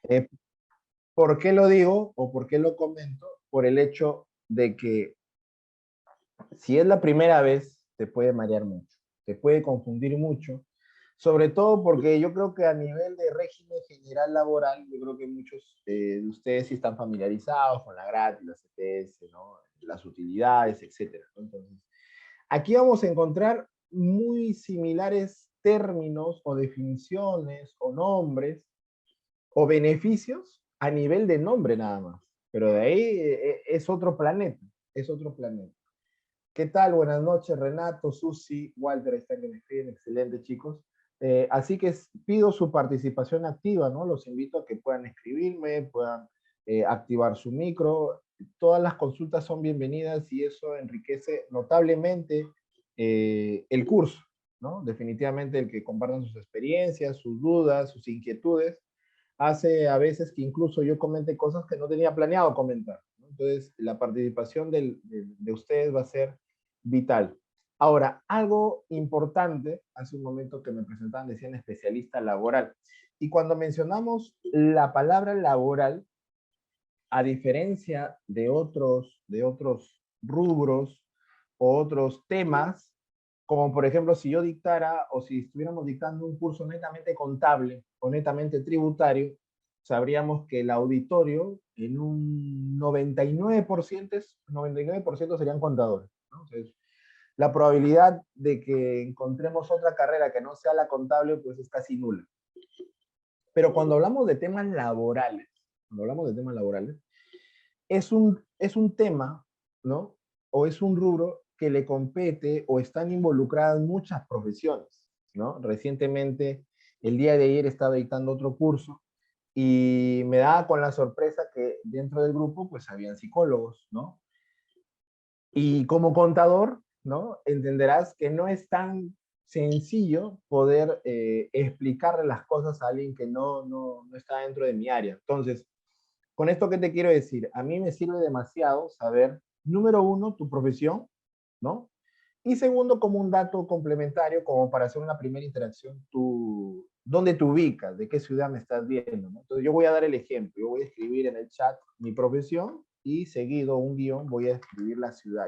Eh, ¿Por qué lo digo o por qué lo comento? Por el hecho de que si es la primera vez, te puede marear mucho, te puede confundir mucho, sobre todo porque yo creo que a nivel de régimen general laboral, yo creo que muchos de ustedes sí están familiarizados con la gratis, la CTS, ¿no? Las utilidades, etcétera, ¿no? Entonces, aquí vamos a encontrar muy similares términos o definiciones o nombres o beneficios a nivel de nombre nada más. Pero de ahí es otro planeta, es otro planeta. ¿Qué tal? Buenas noches, Renato, Susi, Walter, están que me escriben, excelente chicos. Así que pido su participación activa, ¿no? Los invito a que puedan escribirme, puedan activar su micro. Todas las consultas son bienvenidas y eso enriquece notablemente el curso, ¿no? Definitivamente el que compartan sus experiencias, sus dudas, sus inquietudes, hace a veces que incluso yo comente cosas que no tenía planeado comentar, ¿no? Entonces, la participación de ustedes va a ser vital. Ahora, algo importante, hace un momento que me presentaban, decían especialista laboral. Y cuando mencionamos la palabra laboral, a diferencia de otros rubros o otros temas, como por ejemplo si yo dictara o si estuviéramos dictando un curso netamente contable o netamente tributario, sabríamos que el auditorio en un 99% serían contadores, ¿no? O sea, la probabilidad de que encontremos otra carrera que no sea la contable, pues es casi nula. Pero cuando hablamos de temas laborales, es un tema, ¿no? O es un rubro que le compete o están involucradas muchas profesiones, ¿no? Recientemente, el día de ayer estaba dictando otro curso y me daba con la sorpresa que dentro del grupo pues habían psicólogos, ¿no? Y como contador, ¿no? Entenderás que no es tan sencillo poder explicarle las cosas a alguien que no está dentro de mi área. Entonces, con esto, ¿qué te quiero decir? A mí me sirve demasiado saber, número uno, tu profesión, ¿no? Y segundo, como un dato complementario, como para hacer una primera interacción, dónde te ubicas, de qué ciudad me estás viendo, ¿no? Entonces yo voy a dar el ejemplo, yo voy a escribir en el chat mi profesión y seguido un guión voy a escribir la ciudad.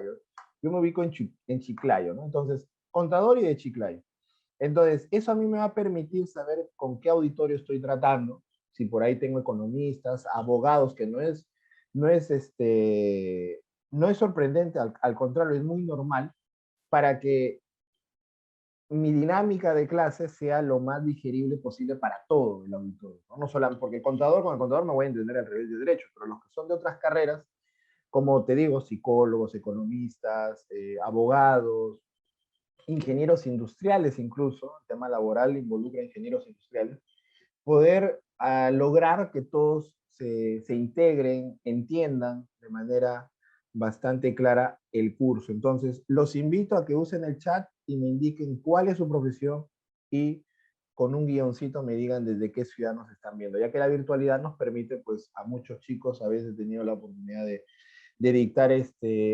Yo me ubico en Chiclayo, ¿no? Entonces, contador y de Chiclayo. Entonces, eso a mí me va a permitir saber con qué auditorio estoy tratando, si por ahí tengo economistas, abogados, que no es, no es sorprendente, al contrario, es muy normal, para que mi dinámica de clase sea lo más digerible posible para todo el auditorio, ¿no? No solo porque el contador, con el contador me voy a entender al revés de derecho, pero los que son de otras carreras, como te digo, psicólogos, economistas, abogados, ingenieros industriales incluso, el tema laboral involucra ingenieros industriales, poder lograr que todos se integren, entiendan de manera bastante clara el curso. Entonces, los invito a que usen el chat y me indiquen cuál es su profesión y con un guioncito me digan desde qué ciudad nos están viendo, ya que la virtualidad nos permite, pues, a muchos chicos, a veces he tenido la oportunidad de dictar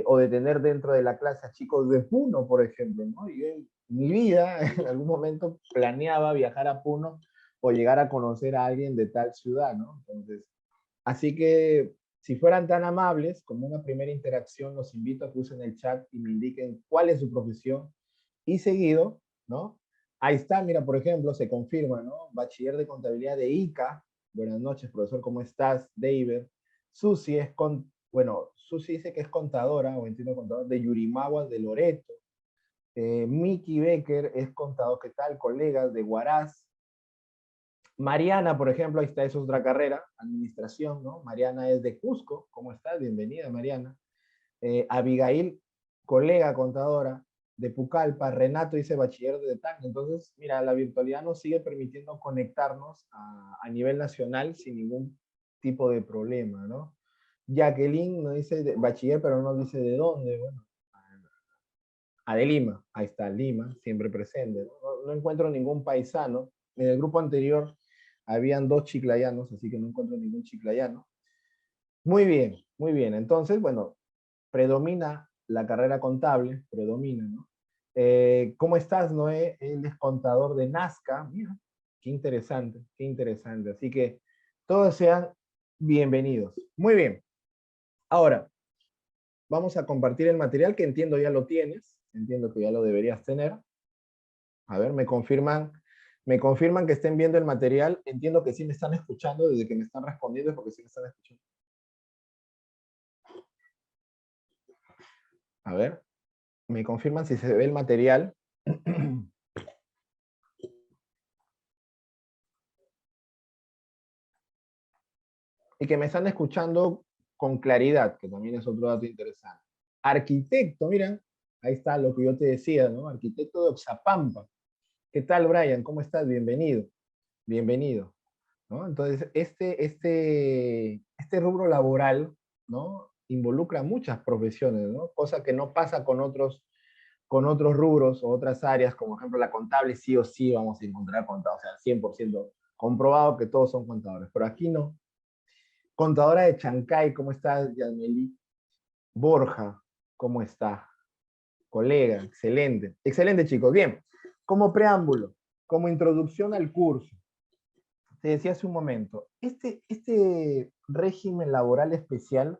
o de tener dentro de la clase a chicos de Puno, por ejemplo, ¿no? Y en mi vida, en algún momento, planeaba viajar a Puno o llegar a conocer a alguien de tal ciudad, ¿no? Entonces, así que si fueran tan amables, como una primera interacción, los invito a que usen el chat y me indiquen cuál es su profesión y seguido, ¿no? Ahí está, mira, por ejemplo, se confirma, ¿no? Bachiller de Contabilidad de ICA. Buenas noches, profesor, ¿cómo estás? David. Susi bueno, Susi dice que es contadora, o entiendo contador, de Yurimaguas de Loreto. Miki Becker es contador, ¿qué tal? Colegas de Huaraz. Mariana, por ejemplo, ahí está, es otra carrera, administración, ¿no? Mariana es de Cusco, ¿cómo estás? Bienvenida, Mariana. Abigail, colega contadora de Pucallpa. Renato dice bachiller de Tacna. Entonces, mira, la virtualidad nos sigue permitiendo conectarnos a nivel nacional sin ningún tipo de problema, ¿no? Jacqueline nos dice bachiller, pero no dice de dónde. Bueno, de Lima, ahí está, Lima, siempre presente. No encuentro ningún paisano. En el grupo anterior habían dos chiclayanos, así que no encuentro ningún chiclayano. Muy bien, muy bien. Entonces, bueno, predomina la carrera contable, predomina, ¿no? ¿Cómo estás, Noé? Él es contador de Nazca. Mira, qué interesante, qué interesante. Así que Todos sean bienvenidos. Muy bien. Ahora, vamos a compartir el material que entiendo ya lo tienes. Entiendo que ya lo deberías tener. A ver, me confirman que estén viendo el material. Entiendo que sí me están escuchando, desde que me están respondiendo es porque sí me están escuchando. A ver, me confirman si se ve el material. Y que me están escuchando con claridad, que también es otro dato interesante. Arquitecto, mira, ahí está lo que yo te decía, ¿no? Arquitecto de Oxapampa. ¿Qué tal, Brian? ¿Cómo estás? Bienvenido. Bienvenido. ¿No? Entonces, este rubro laboral, ¿no? Involucra muchas profesiones, ¿no? Cosa que no pasa con otros rubros o otras áreas, como por ejemplo la contable, sí o sí vamos a encontrar contadores, o sea, 100% comprobado que todos son contadores, pero aquí no. Contadora de Chancay, ¿cómo estás, Yasmeli? Borja, ¿cómo está? Colega, excelente. Excelente, chicos. Bien, como preámbulo, como introducción al curso, te decía hace un momento, este régimen laboral especial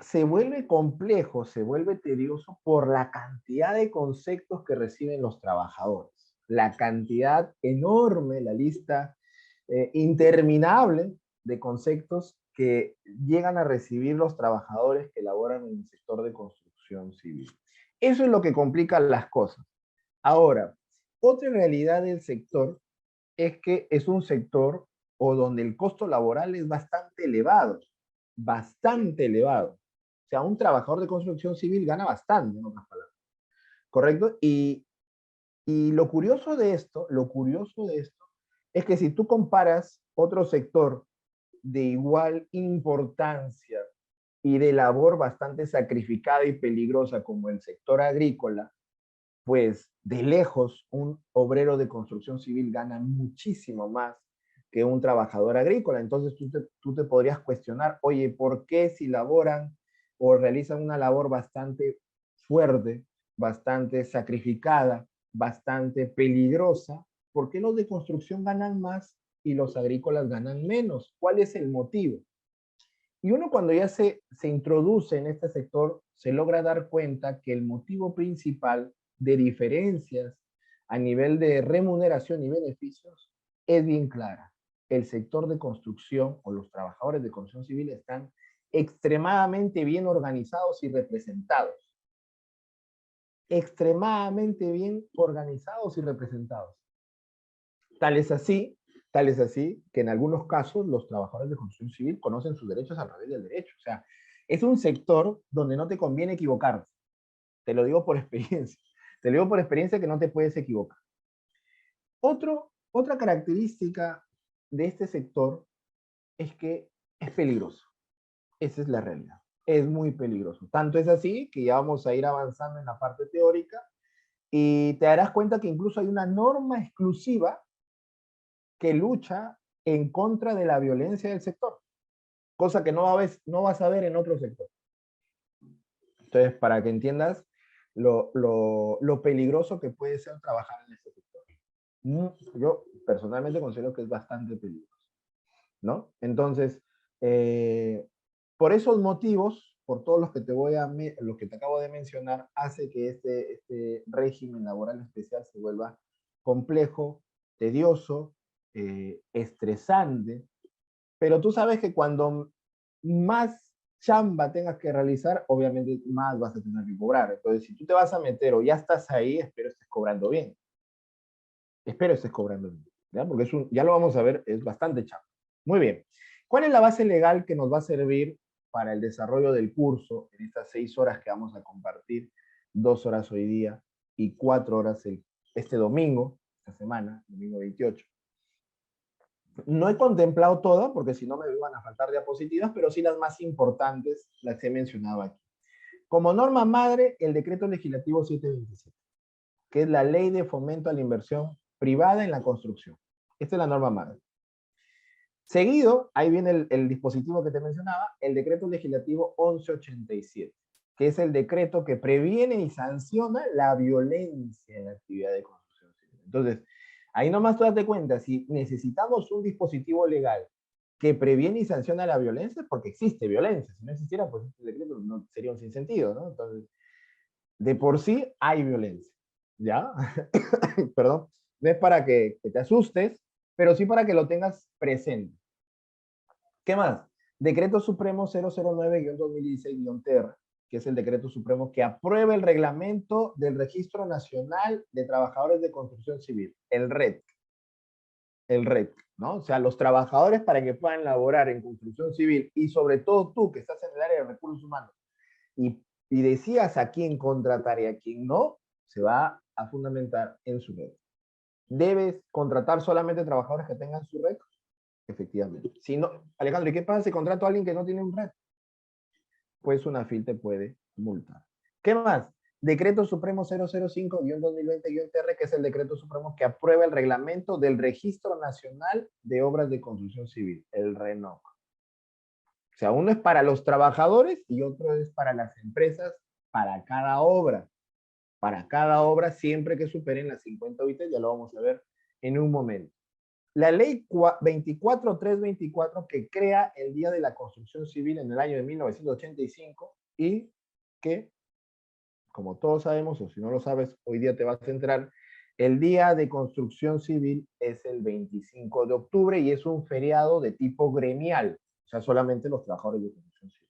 se vuelve complejo, se vuelve tedioso por la cantidad de conceptos que reciben los trabajadores. La cantidad enorme, la lista interminable de conceptos que llegan a recibir los trabajadores que laboran en el sector de construcción civil. Eso es lo que complica las cosas. Ahora, otra realidad del sector es que es un sector o donde el costo laboral es bastante elevado. O sea, un trabajador de construcción civil gana bastante, en otras palabras. ¿Correcto? Y lo curioso de esto es que si tú comparas otro sector de igual importancia y de labor bastante sacrificada y peligrosa como el sector agrícola, pues de lejos un obrero de construcción civil gana muchísimo más que un trabajador agrícola. Entonces tú te podrías cuestionar, oye, ¿por qué si laboran o realizan una labor bastante fuerte, bastante sacrificada, bastante peligrosa, por qué los de construcción ganan más y los agrícolas ganan menos? ¿Cuál es el motivo? Y uno cuando ya se introduce en este sector, se logra dar cuenta que el motivo principal de diferencias a nivel de remuneración y beneficios es bien clara. El sector de construcción o los trabajadores de construcción civil están extremadamente bien organizados y representados. Extremadamente bien organizados y representados. Tal es así, tal es así que en algunos casos los trabajadores de construcción civil conocen sus derechos al revés del derecho. O sea, es un sector donde no te conviene equivocarte. Te lo digo por experiencia. Te lo digo por experiencia que no te puedes equivocar. Otra característica de este sector es que es peligroso. Esa es la realidad. Es muy peligroso. Tanto es así que ya vamos a ir avanzando en la parte teórica y te darás cuenta que incluso hay una norma exclusiva que lucha en contra de la violencia del sector, cosa que no vas a ver en otro sector. Entonces, para que entiendas lo peligroso que puede ser trabajar en este sector. Yo personalmente considero que es bastante peligroso, ¿no? Entonces, por esos motivos, por todos los que los que te acabo de mencionar, hace que este régimen laboral especial se vuelva complejo, tedioso, estresante, pero tú sabes que cuando más chamba tengas que realizar, obviamente más vas a tener que cobrar. Entonces, si tú te vas a meter o ya estás ahí, espero estés cobrando bien. Espero estés cobrando bien, ¿ya? Porque ya lo vamos a ver, es bastante chamba. Muy bien. ¿Cuál es la base legal que nos va a servir para el desarrollo del curso en estas 6 horas que vamos a compartir? 2 horas hoy día y 4 horas este domingo, esta semana, domingo 28. No he contemplado todas, porque si no me van a faltar diapositivas, pero sí las más importantes las he mencionado aquí. Como norma madre, el decreto legislativo 727, que es la ley de fomento a la inversión privada en la construcción. Esta es la norma madre. Seguido, ahí viene el dispositivo que te mencionaba, el decreto legislativo 1187, que es el decreto que previene y sanciona la violencia en la actividad de construcción civil. Entonces, ahí nomás tú date cuenta, si necesitamos un dispositivo legal que previene y sanciona la violencia, porque existe violencia. Si no existiera, pues este decreto no sería un sinsentido, ¿no? Entonces, de por sí hay violencia, ¿ya? Perdón. No es para que te asustes, pero sí para que lo tengas presente. ¿Qué más? Decreto Supremo 009-2016-TR, que es el decreto supremo que aprueba el reglamento del Registro Nacional de Trabajadores de Construcción Civil, el RET. El RET, ¿no? O sea, los trabajadores para que puedan laborar en construcción civil y sobre todo tú que estás en el área de recursos humanos y, y decías a quién contratar y a quién no, se va a fundamentar en su red. ¿Debes contratar solamente trabajadores que tengan su red? Efectivamente. Si no, Alejandro, ¿y qué pasa si contrato a alguien que no tiene un red? Pues una FIL te puede multar. ¿Qué más? Decreto Supremo 005-2020-TR, que es el decreto supremo que aprueba el reglamento del Registro Nacional de Obras de Construcción Civil, el RENOC. O sea, uno es para los trabajadores y otro es para las empresas, para cada obra. Para cada obra, siempre que superen las 50 UIT, ya lo vamos a ver en un momento. La ley 24324 que crea el Día de la Construcción Civil en el año de 1985 y que, como todos sabemos, o si no lo sabes, hoy día te vas a enterar, el Día de Construcción Civil es el 25 de octubre y es un feriado de tipo gremial, o sea, solamente los trabajadores de construcción civil.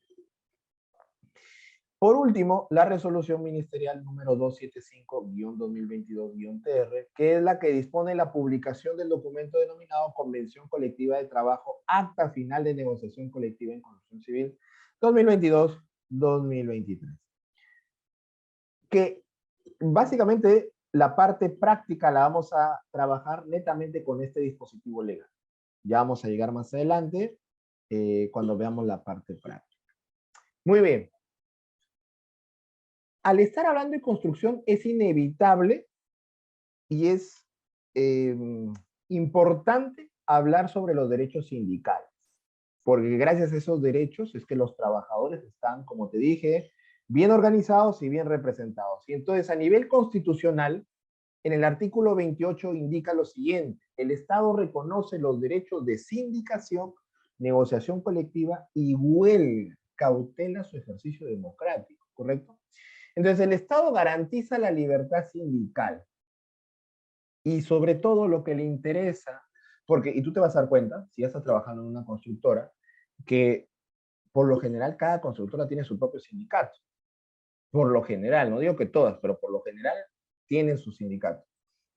Por último, la resolución ministerial número 275-2022-TR, que es la que dispone la publicación del documento denominado Convención Colectiva de Trabajo, Acta Final de Negociación Colectiva en Construcción Civil 2022-2023. Que básicamente la parte práctica la vamos a trabajar netamente con este dispositivo legal. Ya vamos a llegar más adelante cuando veamos la parte práctica. Muy bien. Al estar hablando de construcción es inevitable y es importante hablar sobre los derechos sindicales, porque gracias a esos derechos es que los trabajadores están, como te dije, bien organizados y bien representados. Y entonces a nivel constitucional, en el artículo 28 indica lo siguiente: el Estado reconoce los derechos de sindicación, negociación colectiva y huelga, cautela su ejercicio democrático, ¿correcto? Entonces, el Estado garantiza la libertad sindical y sobre todo lo que le interesa, porque, y tú te vas a dar cuenta, si ya estás trabajando en una constructora, que por lo general cada constructora tiene su propio sindicato. Por lo general, no digo que todas, pero por lo general tienen su sindicato.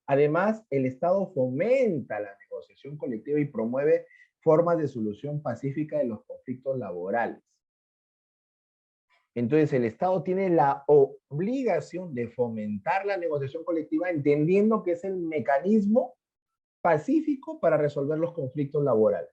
Además, el Estado fomenta la negociación colectiva y promueve formas de solución pacífica de los conflictos laborales. Entonces, el Estado tiene la obligación de fomentar la negociación colectiva, entendiendo que es el mecanismo pacífico para resolver los conflictos laborales.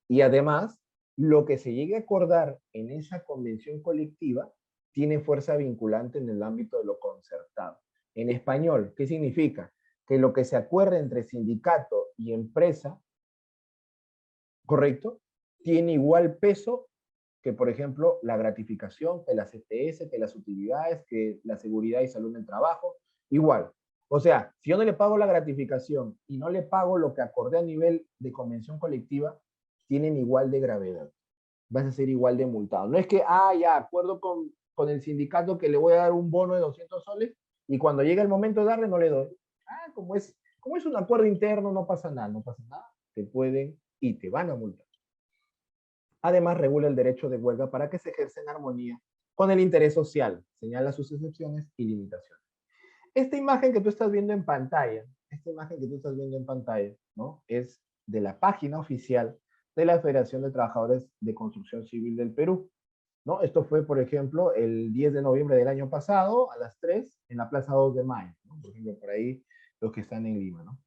Y además, lo que se llegue a acordar en esa convención colectiva tiene fuerza vinculante en el ámbito de lo concertado. En español, ¿qué significa? Que lo que se acuerde entre sindicato y empresa, ¿correcto?, tiene igual peso que, por ejemplo, la gratificación, que las CTS, que las utilidades, que la seguridad y salud en el trabajo, igual. O sea, si yo no le pago la gratificación y no le pago lo que acordé a nivel de convención colectiva, tienen igual de gravedad. Vas a ser igual de multado. No es que, ya, acuerdo con el sindicato que le voy a dar un bono de 200 soles y cuando llega el momento de darle no le doy. Como es un acuerdo interno, no pasa nada, no pasa nada. Te pueden y te van a multar. Además, regula el derecho de huelga para que se ejerza en armonía con el interés social, señala sus excepciones y limitaciones. Esta imagen que tú estás viendo en pantalla, ¿no?, es de la página oficial de la Federación de Trabajadores de Construcción Civil del Perú, ¿no? Esto fue, por ejemplo, el 10 de noviembre del año pasado, a las 3, en la Plaza 2 de Mayo, ¿no? Por ejemplo, por ahí los que están en Lima, ¿no?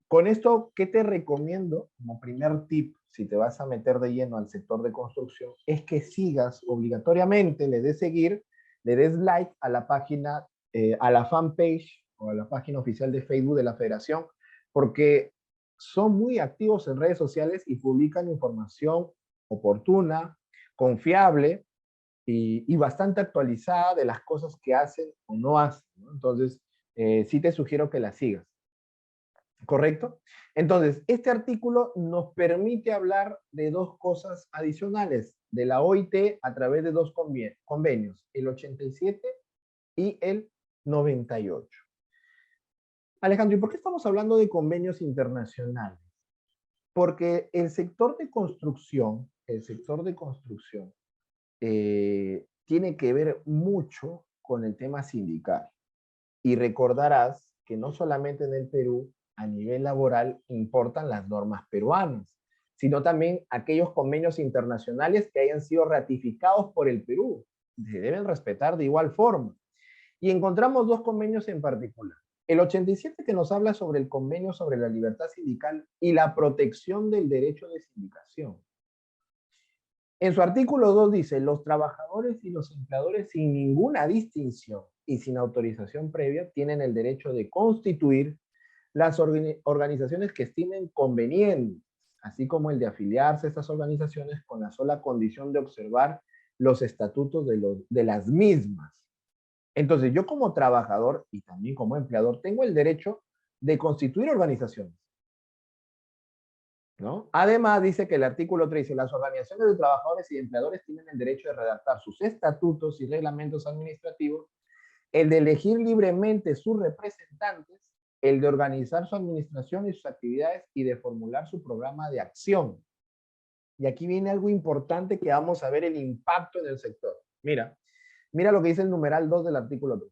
Con esto, ¿qué te recomiendo como primer tip si te vas a meter de lleno al sector de construcción? Es que sigas obligatoriamente, le des seguir, le des like a la página, a la fanpage o a la página oficial de Facebook de la Federación, porque son muy activos en redes sociales y publican información oportuna, confiable y bastante actualizada de las cosas que hacen o no hacen, ¿no? Entonces, sí te sugiero que la sigas. ¿Correcto? Entonces, este artículo nos permite hablar de dos cosas adicionales de la OIT a través de dos convenios, el 87 y el 98. Alejandro, ¿y por qué estamos hablando de convenios internacionales? Porque tiene que ver mucho con el tema sindical. Y recordarás que no solamente en el Perú, a nivel laboral, importan las normas peruanas, sino también aquellos convenios internacionales que hayan sido ratificados por el Perú. Se deben respetar de igual forma. Y encontramos dos convenios en particular. El 87, que nos habla sobre el convenio sobre la libertad sindical y la protección del derecho de sindicación. En su artículo 2 dice, los trabajadores y los empleadores sin ninguna distinción y sin autorización previa tienen el derecho de constituir las organizaciones que estimen convenientes, así como el de afiliarse a estas organizaciones con la sola condición de observar los estatutos de las mismas. Entonces, yo como trabajador y también como empleador tengo el derecho de constituir organizaciones, ¿no? Además, dice que el artículo 3 dice, las organizaciones de trabajadores y empleadores tienen el derecho de redactar sus estatutos y reglamentos administrativos, el de elegir libremente sus representantes, el de organizar su administración y sus actividades y de formular su programa de acción. Y aquí viene algo importante que vamos a ver el impacto en el sector. Mira lo que dice el numeral 2 del artículo 3.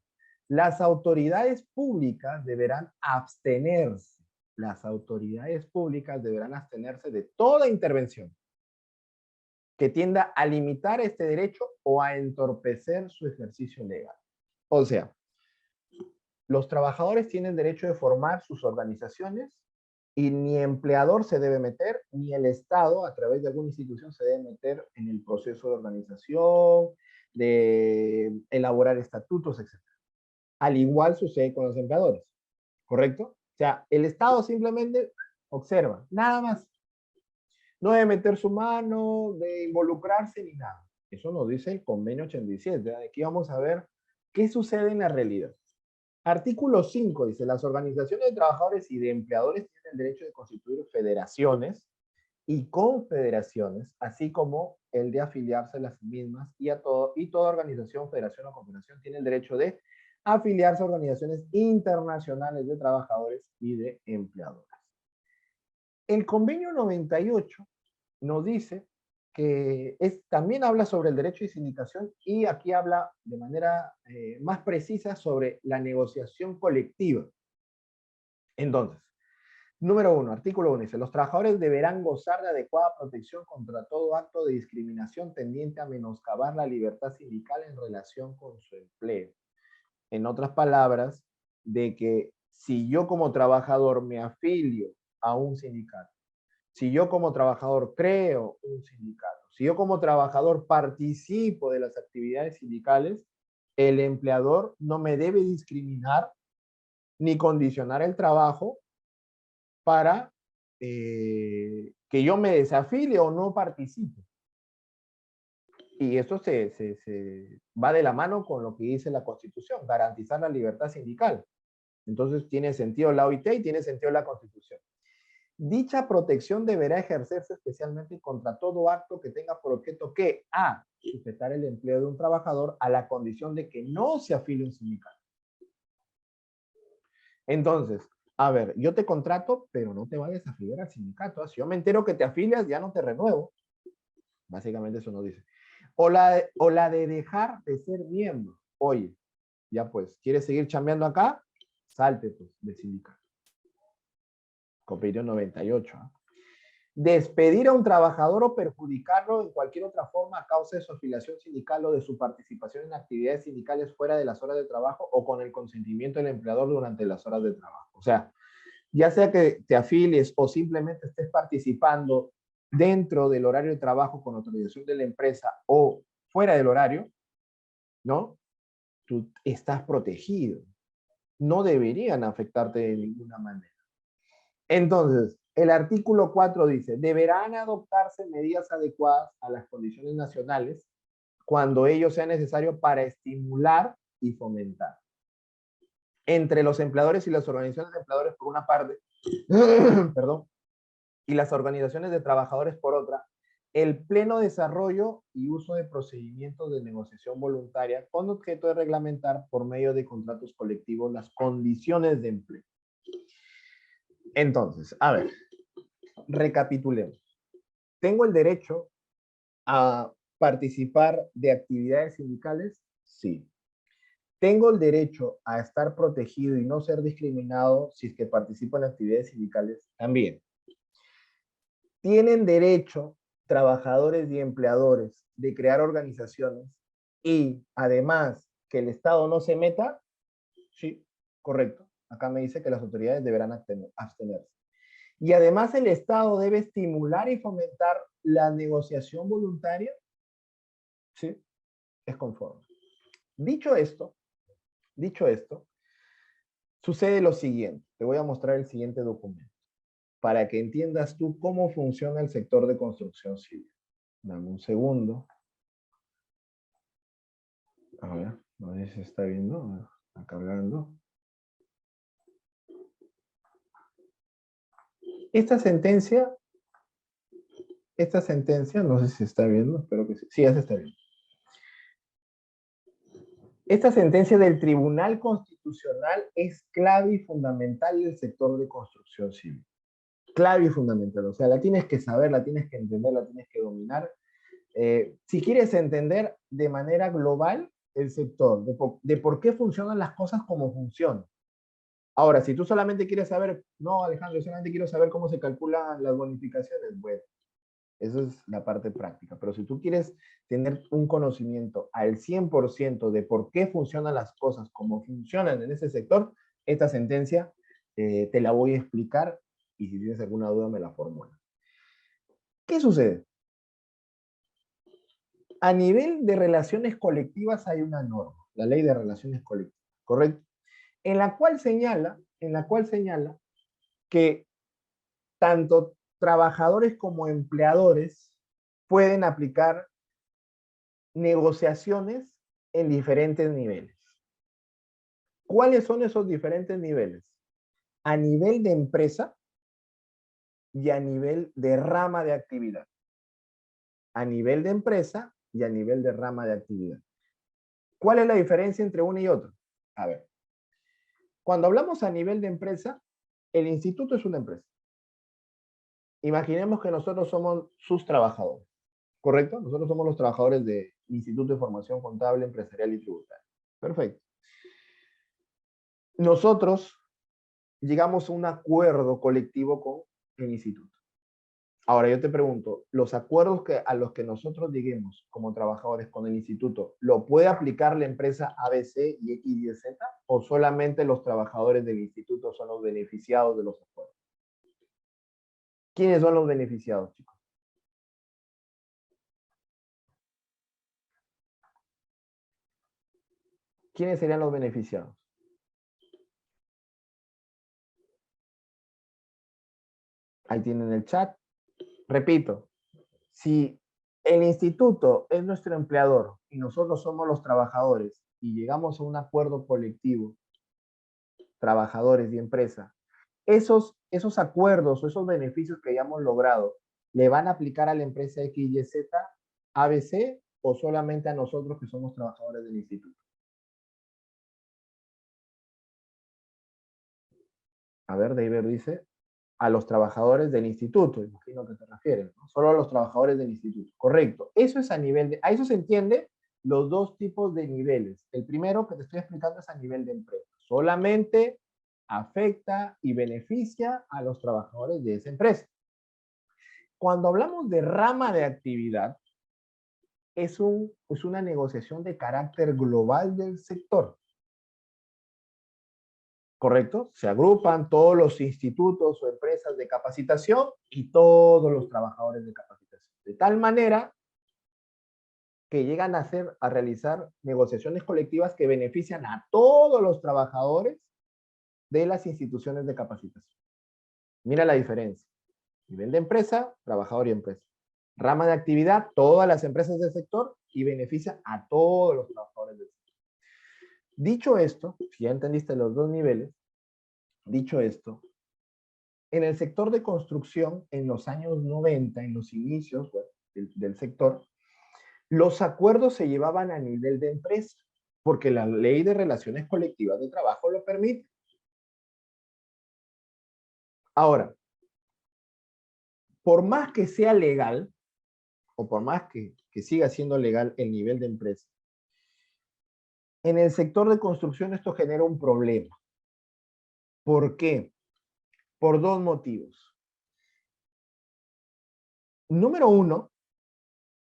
Las autoridades públicas deberán abstenerse. Las autoridades públicas deberán abstenerse de toda intervención que tienda a limitar este derecho o a entorpecer su ejercicio legal. O sea, los trabajadores tienen derecho de formar sus organizaciones y ni empleador se debe meter, ni el Estado, a través de alguna institución, se debe meter en el proceso de organización, de elaborar estatutos, etc. Al igual sucede con los empleadores, ¿correcto? O sea, el Estado simplemente observa, nada más. No debe meter su mano, de involucrarse ni nada. Eso nos dice el convenio 87. De aquí vamos a ver qué sucede en la realidad. Artículo 5 dice, las organizaciones de trabajadores y de empleadores tienen el derecho de constituir federaciones y confederaciones, así como el de afiliarse a las mismas y toda organización, federación o confederación tiene el derecho de afiliarse a organizaciones internacionales de trabajadores y de empleadores. El convenio 98 nos dice que también habla sobre el derecho de sindicación y aquí habla de manera más precisa sobre la negociación colectiva. Entonces, número 1, artículo 1, dice, los trabajadores deberán gozar de adecuada protección contra todo acto de discriminación tendiente a menoscabar la libertad sindical en relación con su empleo. En otras palabras, de que si yo como trabajador me afilio a un sindicato, si yo como trabajador creo un sindicato, si yo como trabajador participo de las actividades sindicales, el empleador no me debe discriminar ni condicionar el trabajo para que yo me desafilie o no participe. Y eso se va de la mano con lo que dice la Constitución, garantizar la libertad sindical. Entonces tiene sentido la OIT y tiene sentido la Constitución. Dicha protección deberá ejercerse especialmente contra todo acto que tenga por objeto que a. sujetar el empleo de un trabajador a la condición de que no se afilie a un sindicato. Entonces, a ver, yo te contrato, pero no te vayas a afiliar al sindicato. Si yo me entero que te afilias, ya no te renuevo. Básicamente eso nos dice. O la de dejar de ser miembro. Oye, ya pues, ¿quieres seguir chambeando acá? Salte pues del sindicato. Convenio 98. ¿eh? Despedir a un trabajador o perjudicarlo en cualquier otra forma a causa de su afiliación sindical o de su participación en actividades sindicales fuera de las horas de trabajo o con el consentimiento del empleador durante las horas de trabajo. O sea, ya sea que te afilies o simplemente estés participando dentro del horario de trabajo con autorización de la empresa o fuera del horario, ¿no? Tú estás protegido. No deberían afectarte de ninguna manera. Entonces, el artículo 4 dice, deberán adoptarse medidas adecuadas a las condiciones nacionales cuando ello sea necesario para estimular y fomentar entre los empleadores y las organizaciones de empleadores, por una parte, perdón, y las organizaciones de trabajadores por otra, el pleno desarrollo y uso de procedimientos de negociación voluntaria con objeto de reglamentar por medio de contratos colectivos las condiciones de empleo. Entonces, a ver, recapitulemos. ¿Tengo el derecho a participar de actividades sindicales? Sí. ¿Tengo el derecho a estar protegido y no ser discriminado si es que participo en actividades sindicales? También. ¿Tienen derecho trabajadores y empleadores de crear organizaciones y además que el Estado no se meta? Sí, correcto. Acá me dice que las autoridades deberán abstenerse. Y además el Estado debe estimular y fomentar la negociación voluntaria. Sí, es conforme. Dicho esto, sucede lo siguiente. Te voy a mostrar el siguiente documento para que entiendas tú cómo funciona el sector de construcción civil. Dame un segundo. A ver, no sé si se está viendo. Está cargando. Esta sentencia, no sé si se está viendo, espero que sí. Sí, ya se está viendo. Esta sentencia del Tribunal Constitucional es clave y fundamental del sector de construcción civil. Clave y fundamental. O sea, la tienes que saber, la tienes que entender, la tienes que dominar. Si quieres entender de manera global el sector, de por qué funcionan las cosas como funcionan. Ahora, si tú solamente quieres saber, no, Alejandro, yo solamente quiero saber cómo se calculan las bonificaciones, bueno, eso es la parte práctica. Pero si tú quieres tener un conocimiento al 100% de por qué funcionan las cosas como funcionan en ese sector, esta sentencia te la voy a explicar y si tienes alguna duda me la formula. ¿Qué sucede? A nivel de relaciones colectivas hay una norma, la ley de relaciones colectivas, ¿correcto? En la cual señala que tanto trabajadores como empleadores pueden aplicar negociaciones en diferentes niveles. ¿Cuáles son esos diferentes niveles? A nivel de empresa y a nivel de rama de actividad. A nivel de empresa y a nivel de rama de actividad. ¿Cuál es la diferencia entre uno y otro? A ver, cuando hablamos a nivel de empresa, el instituto es una empresa. Imaginemos que nosotros somos sus trabajadores, ¿correcto? Nosotros somos los trabajadores del Instituto de Formación Contable, Empresarial y Tributaria. Perfecto. Nosotros llegamos a un acuerdo colectivo con el instituto. Ahora yo te pregunto, ¿los acuerdos a los que nosotros lleguemos como trabajadores con el instituto, ¿lo puede aplicar la empresa ABC y X y Z? ¿O solamente los trabajadores del instituto son los beneficiados de los acuerdos? ¿Quiénes son los beneficiados, chicos? ¿Quiénes serían los beneficiados? Ahí tienen el chat. Repito, si el instituto es nuestro empleador y nosotros somos los trabajadores y llegamos a un acuerdo colectivo, trabajadores y empresa, esos acuerdos o esos beneficios que hayamos logrado, ¿le van a aplicar a la empresa XYZ, ABC o solamente a nosotros que somos trabajadores del instituto? A ver, David dice, a los trabajadores del instituto, imagino que te refieres, ¿no? Solo a los trabajadores del instituto. Correcto. Eso es a eso se entiende los dos tipos de niveles. El primero que te estoy explicando es a nivel de empresa. Solamente afecta y beneficia a los trabajadores de esa empresa. Cuando hablamos de rama de actividad, es una negociación de carácter global del sector. ¿Correcto? Se agrupan todos los institutos o empresas de capacitación y todos los trabajadores de capacitación. De tal manera que llegan a realizar negociaciones colectivas que benefician a todos los trabajadores de las instituciones de capacitación. Mira la diferencia. Nivel de empresa, trabajador y empresa. Rama de actividad, todas las empresas del sector y beneficia a todos los trabajadores del sector. Dicho esto, si ya entendiste los dos niveles, dicho esto, En el sector de construcción, en los años 90, en los inicios del sector, los acuerdos se llevaban a nivel de empresa, porque la ley de relaciones colectivas de trabajo lo permite. Ahora, por más que sea legal, o por más que siga siendo legal el nivel de empresa, en el sector de construcción esto genera un problema. ¿Por qué? Por dos motivos. Número uno,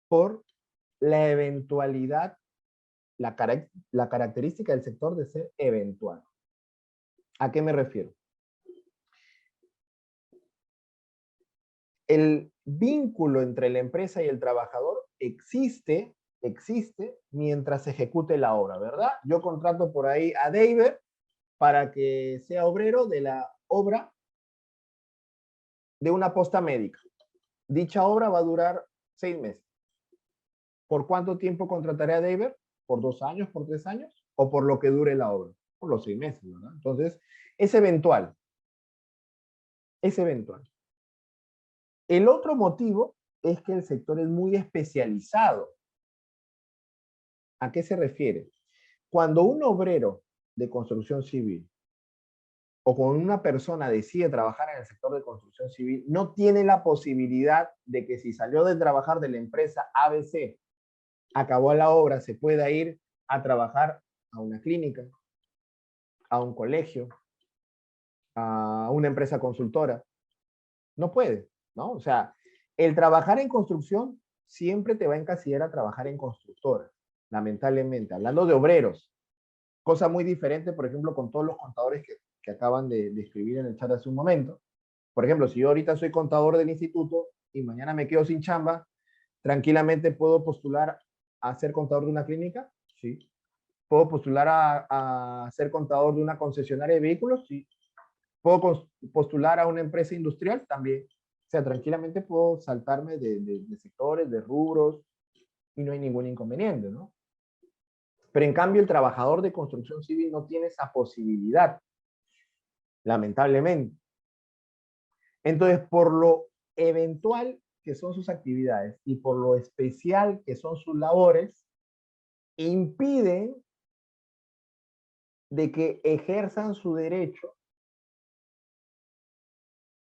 por la eventualidad, la característica del sector de ser eventual. ¿A qué me refiero? El vínculo entre la empresa y el trabajador existe mientras se ejecute la obra, ¿verdad? Yo contrato por ahí a David para que sea obrero de la obra de una posta médica. Dicha obra va a durar 6 meses. ¿Por cuánto tiempo contrataré a David? ¿Por 2 años, por 3 años? ¿O por lo que dure la obra? Por los 6 meses, ¿verdad? Entonces, es eventual. Es eventual. El otro motivo es que el sector es muy especializado. ¿A qué se refiere? Cuando un obrero de construcción civil o cuando una persona decide trabajar en el sector de construcción civil, no tiene la posibilidad de que si salió de trabajar de la empresa ABC, acabó la obra, se pueda ir a trabajar a una clínica, a un colegio, a una empresa consultora. No puede, ¿no? O sea, el trabajar en construcción siempre te va a encasillar a trabajar en constructora, lamentablemente. Hablando de obreros, cosa muy diferente, por ejemplo, con todos los contadores que acaban de escribir en el chat hace un momento. Por ejemplo, si yo ahorita soy contador del instituto y mañana me quedo sin chamba, tranquilamente puedo postular a ser contador de una clínica, sí. Puedo postular a ser contador de una concesionaria de vehículos, sí. Puedo postular a una empresa industrial también. O sea, tranquilamente puedo saltarme de sectores, de rubros, y no hay ningún inconveniente, ¿no? Pero en cambio el trabajador de construcción civil no tiene esa posibilidad, lamentablemente. Entonces, por lo eventual que son sus actividades y por lo especial que son sus labores, impiden de que ejerzan su derecho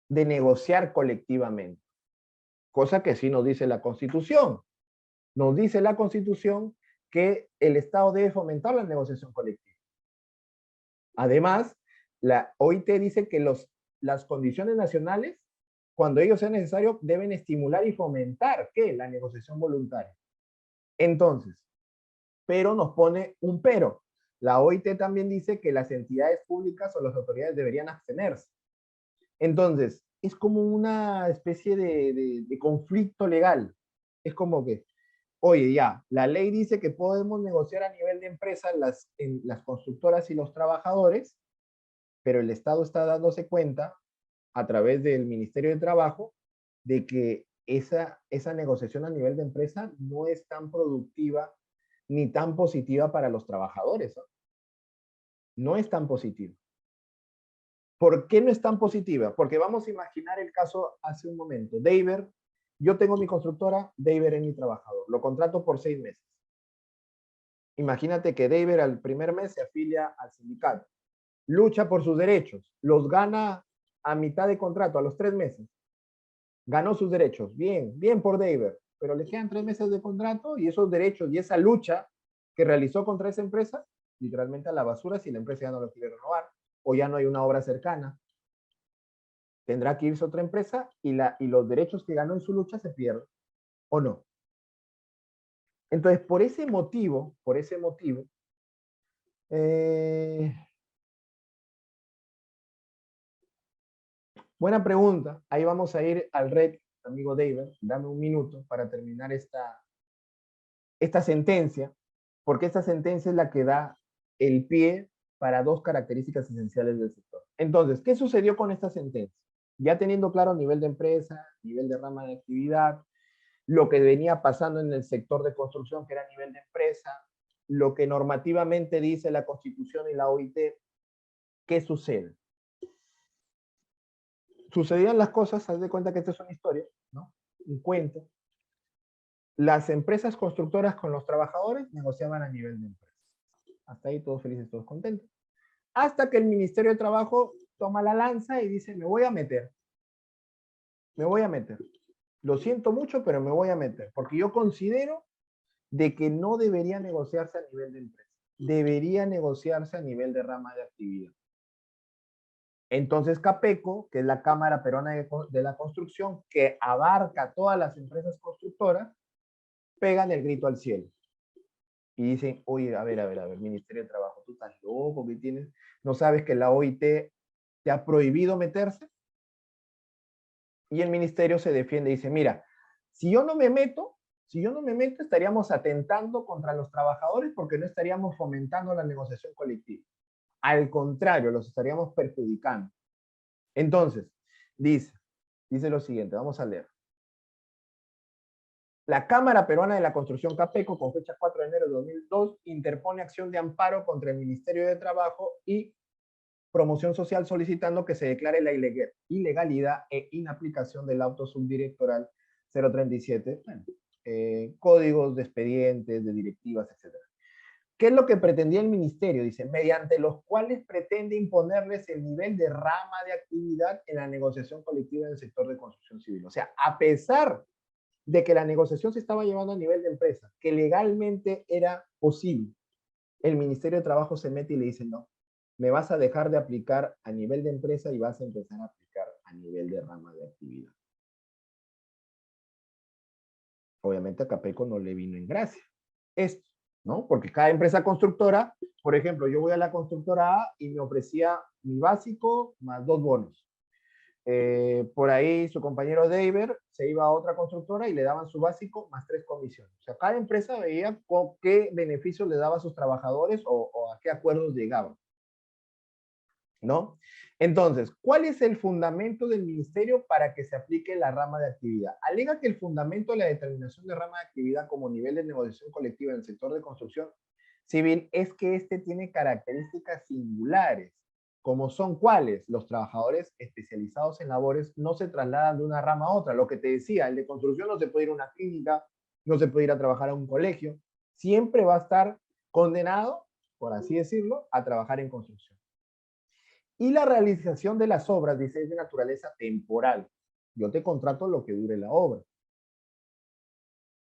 de negociar colectivamente, cosa que sí nos dice la Constitución. Nos dice la Constitución que el Estado debe fomentar la negociación colectiva. Además, la OIT dice que las condiciones nacionales, cuando ello sea necesario, deben estimular y fomentar ¿qué? La negociación voluntaria. Entonces, pero nos pone un pero. La OIT también dice que las entidades públicas o las autoridades deberían abstenerse. Entonces, es como una especie de conflicto legal. Es como que, oye, ya, la ley dice que podemos negociar a nivel de empresa en las constructoras y los trabajadores, pero el Estado está dándose cuenta a través del Ministerio de Trabajo de que esa negociación a nivel de empresa no es tan productiva ni tan positiva para los trabajadores, ¿no? No es tan positiva. ¿Por qué no es tan positiva? Porque vamos a imaginar el caso hace un momento. David, yo tengo mi constructora, David es mi trabajador. Lo contrato por 6 meses. Imagínate que David al primer mes se afilia al sindicato. Lucha por sus derechos. Los gana a mitad de contrato, a los 3 meses. Ganó sus derechos. Bien, bien por David. Pero le quedan 3 meses de contrato y esos derechos y esa lucha que realizó contra esa empresa, literalmente a la basura si la empresa ya no lo quiere renovar o ya no hay una obra cercana. Tendrá que irse a otra empresa y los derechos que ganó en su lucha se pierden, ¿o no? Entonces, por ese motivo, eh, buena pregunta. Ahí vamos a ir al REC, amigo David. Dame un minuto para terminar esta sentencia, porque esta sentencia es la que da el pie para dos características esenciales del sector. Entonces, ¿qué sucedió con esta sentencia? Ya teniendo claro nivel de empresa, nivel de rama de actividad, lo que venía pasando en el sector de construcción, que era a nivel de empresa, lo que normativamente dice la Constitución y la OIT, ¿qué sucede? sucedían las cosas, haz de cuenta que esta es una historia, ¿no? Un cuento. Las empresas constructoras con los trabajadores negociaban a nivel de empresa. Hasta ahí todos felices, todos contentos. Hasta que el Ministerio de Trabajo toma la lanza y dice, me voy a meter. Me voy a meter. Lo siento mucho, pero me voy a meter. Porque yo considero de que no debería negociarse a nivel de empresa. Debería negociarse a nivel de rama de actividad. Entonces CAPECO, que es la Cámara Peruana de la Construcción, que abarca todas las empresas constructoras, pegan el grito al cielo. Y dicen, oye, a ver, Ministerio de Trabajo, tú estás loco, ¿qué tienes? ¿No sabes que la OIT te ha prohibido meterse? Y el ministerio se defiende y dice, mira, si yo no me meto, estaríamos atentando contra los trabajadores porque no estaríamos fomentando la negociación colectiva. Al contrario, los estaríamos perjudicando. Entonces, dice lo siguiente, vamos a leer. La Cámara Peruana de la Construcción CAPECO, con fecha 4 de enero de 2002, interpone acción de amparo contra el Ministerio de Trabajo y Promoción Social solicitando que se declare la ilegalidad e inaplicación del auto subdirectoral 037, bueno, códigos de expedientes, de directivas, etc. ¿Qué es lo que pretendía el ministerio? Dice, mediante los cuales pretende imponerles el nivel de rama de actividad en la negociación colectiva en el sector de construcción civil. O sea, a pesar de que la negociación se estaba llevando a nivel de empresa, que legalmente era posible, el Ministerio de Trabajo se mete y le dice, no, me vas a dejar de aplicar a nivel de empresa y vas a empezar a aplicar a nivel de rama de actividad. Obviamente a CAPECO no le vino en gracia esto, ¿no? Porque cada empresa constructora, por ejemplo, yo voy a la constructora A y me ofrecía mi básico más 2 bonos. Por ahí su compañero David se iba a otra constructora y le daban su básico más 3 comisiones. O sea, cada empresa veía con qué beneficios le daba a sus trabajadores o a qué acuerdos llegaban, ¿no? Entonces, ¿cuál es el fundamento del ministerio para que se aplique la rama de actividad? Alega que el fundamento de la determinación de rama de actividad como nivel de negociación colectiva en el sector de construcción civil es que este tiene características singulares, como son cuáles. Los trabajadores especializados en labores no se trasladan de una rama a otra. Lo que te decía, el de construcción no se puede ir a una clínica, no se puede ir a trabajar a un colegio, siempre va a estar condenado, por así decirlo, a trabajar en construcción. Y la realización de las obras, dice, es de naturaleza temporal. Yo te contrato lo que dure la obra.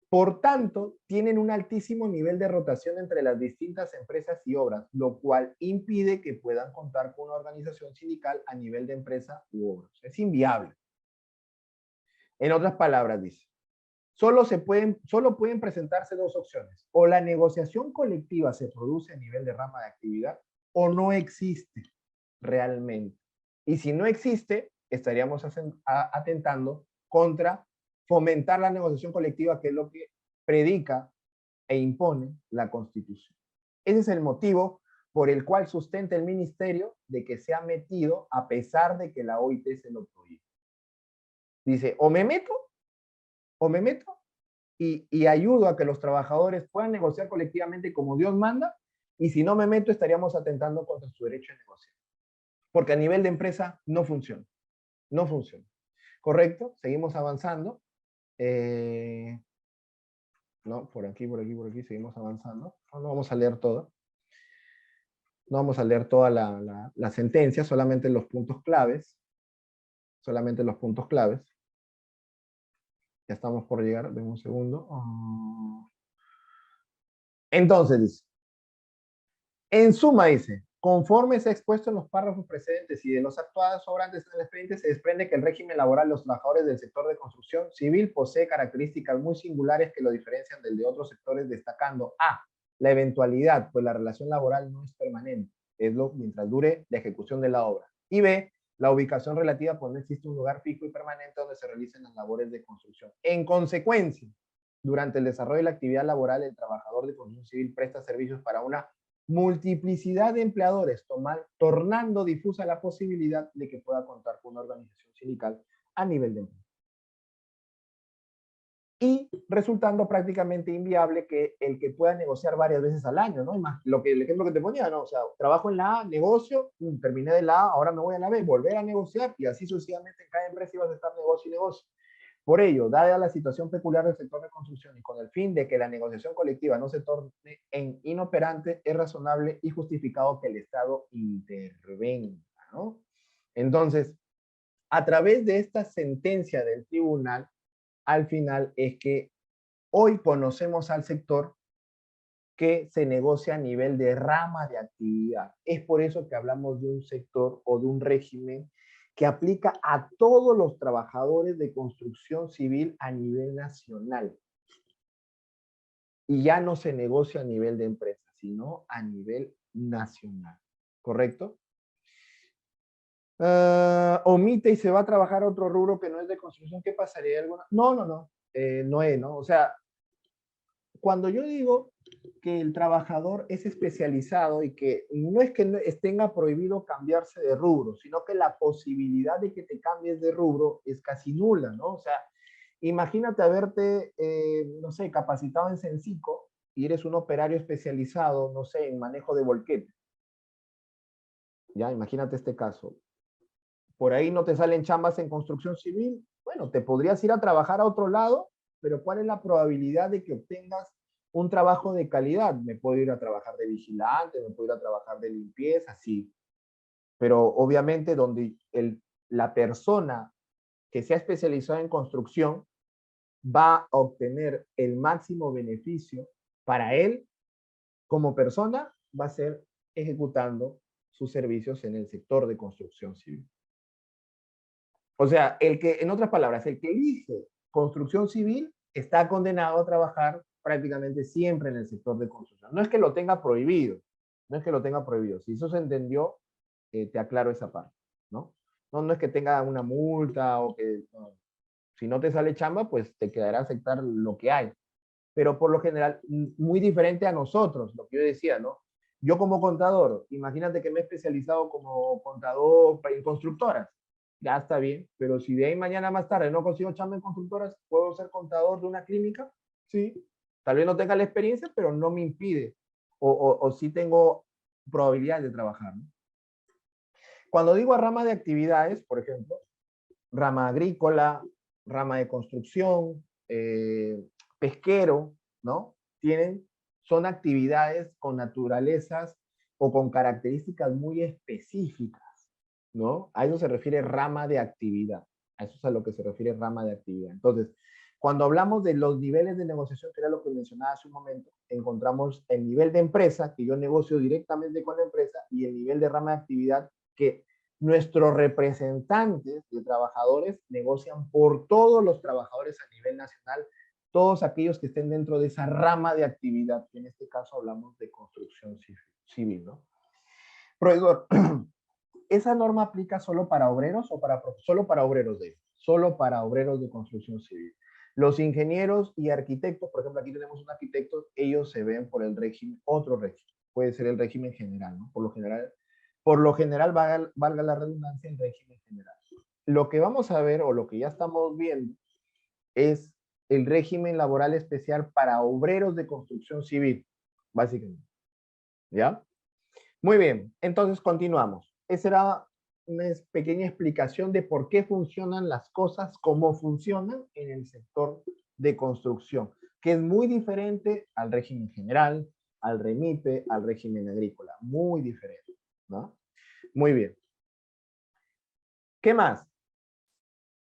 Por tanto, tienen un altísimo nivel de rotación entre las distintas empresas y obras, lo cual impide que puedan contar con una organización sindical a nivel de empresa u obras. Es inviable. En otras palabras, dice, solo pueden presentarse 2 opciones. O la negociación colectiva se produce a nivel de rama de actividad o no existe realmente. Y si no existe, estaríamos atentando contra fomentar la negociación colectiva, que es lo que predica e impone la Constitución. Ese es el motivo por el cual sustenta el ministerio de que se ha metido a pesar de que la OIT se lo prohíbe. Dice, o me meto y ayudo a que los trabajadores puedan negociar colectivamente como Dios manda, y si no me meto estaríamos atentando contra su derecho a negociar. Porque a nivel de empresa no funciona. No funciona. ¿Correcto? Seguimos avanzando. No, por aquí, seguimos avanzando. No vamos a leer todo. No vamos a leer toda la sentencia, solamente los puntos claves. Solamente los puntos claves. Ya estamos por llegar, ven un segundo. Entonces dice, en suma dice, conforme se ha expuesto en los párrafos precedentes y de los actuados sobrantes en el expediente, se desprende que el régimen laboral de los trabajadores del sector de construcción civil posee características muy singulares que lo diferencian del de otros sectores, destacando a la eventualidad, pues la relación laboral no es permanente, mientras dure la ejecución de la obra, y b, la ubicación relativa, pues no existe un lugar fijo y permanente donde se realicen las labores de construcción. En consecuencia, durante el desarrollo de la actividad laboral, el trabajador de construcción civil presta servicios para una multiplicidad de empleadores, tornando difusa la posibilidad de que pueda contar con una organización sindical a nivel de empresa. Y resultando prácticamente inviable que el que pueda negociar varias veces al año, ¿no? Y más, el ejemplo que te ponía, ¿no? O sea, trabajo en la A, negocio, terminé de la A, ahora me voy a la B, volver a negociar y así sucesivamente en cada empresa ibas a estar negocio y negocio. Por ello, dada la situación peculiar del sector de construcción y con el fin de que la negociación colectiva no se torne en inoperante, es razonable y justificado que el Estado intervenga, ¿no? Entonces, a través de esta sentencia del tribunal, al final es que hoy conocemos al sector que se negocia a nivel de rama de actividad. Es por eso que hablamos de un sector o de un régimen que aplica a todos los trabajadores de construcción civil a nivel nacional. Y ya no se negocia a nivel de empresa, sino a nivel nacional. ¿Correcto? Omite y se va a trabajar a otro rubro que no es de construcción. ¿Qué pasaría? No, no, no. No es, ¿no? O sea, cuando yo digo que el trabajador es especializado y que no es que tenga prohibido cambiarse de rubro, sino que la posibilidad de que te cambies de rubro es casi nula, ¿no? O sea, imagínate haberte, no sé, capacitado en Sensico y eres un operario especializado, no sé, en manejo de volquete. Ya, imagínate este caso. Por ahí no te salen chambas en construcción civil. Bueno, te podrías ir a trabajar a otro lado, pero ¿cuál es la probabilidad de que obtengas un trabajo de calidad? Me puedo ir a trabajar de vigilante, me puedo ir a trabajar de limpieza, sí. Pero obviamente donde la persona que se ha especializado en construcción va a obtener el máximo beneficio para él como persona, va a ser ejecutando sus servicios en el sector de construcción civil. O sea, en otras palabras, el que elige construcción civil está condenado a trabajar prácticamente siempre en el sector de construcción. No es que lo tenga prohibido, no es que lo tenga prohibido. Si eso se entendió, te aclaro esa parte, ¿no? No es que tenga una multa o que no. Si no te sale chamba, pues te quedará aceptar lo que hay. Pero por lo general, muy diferente a nosotros, lo que yo decía, ¿no? Yo como contador, imagínate que me he especializado como contador en constructoras. Ya está bien, pero si de ahí mañana más tarde no consigo chamba en constructoras, ¿puedo ser contador de una clínica? Sí. Tal vez no tenga la experiencia, pero no me impide. O sí tengo probabilidad de trabajar, ¿no? Cuando digo a rama de actividades, por ejemplo, rama agrícola, rama de construcción, pesquero, ¿no? Son actividades con naturalezas o con características muy específicas, ¿no? A eso se refiere rama de actividad. A eso es a lo que se refiere rama de actividad. Entonces, cuando hablamos de los niveles de negociación, que era lo que mencionaba hace un momento, encontramos el nivel de empresa, que yo negocio directamente con la empresa, y el nivel de rama de actividad, que nuestros representantes de trabajadores negocian por todos los trabajadores a nivel nacional, todos aquellos que estén dentro de esa rama de actividad, que en este caso hablamos de construcción civil, ¿no? Proveedor, ¿esa norma aplica solo para obreros o solo para obreros solo para obreros de construcción civil? Los ingenieros y arquitectos, por ejemplo, aquí tenemos un arquitecto, ellos se ven por el régimen, otro régimen, puede ser el régimen general, ¿no? Por lo general valga la redundancia, el régimen general. Lo que vamos a ver, o lo que ya estamos viendo, es el régimen laboral especial para obreros de construcción civil, básicamente. ¿Ya? Muy bien, entonces continuamos. Esa era una pequeña explicación de por qué funcionan las cosas, cómo funcionan en el sector de construcción, que es muy diferente al régimen general, al REMIPE, al régimen agrícola, muy diferente, ¿no? Muy bien. ¿Qué más?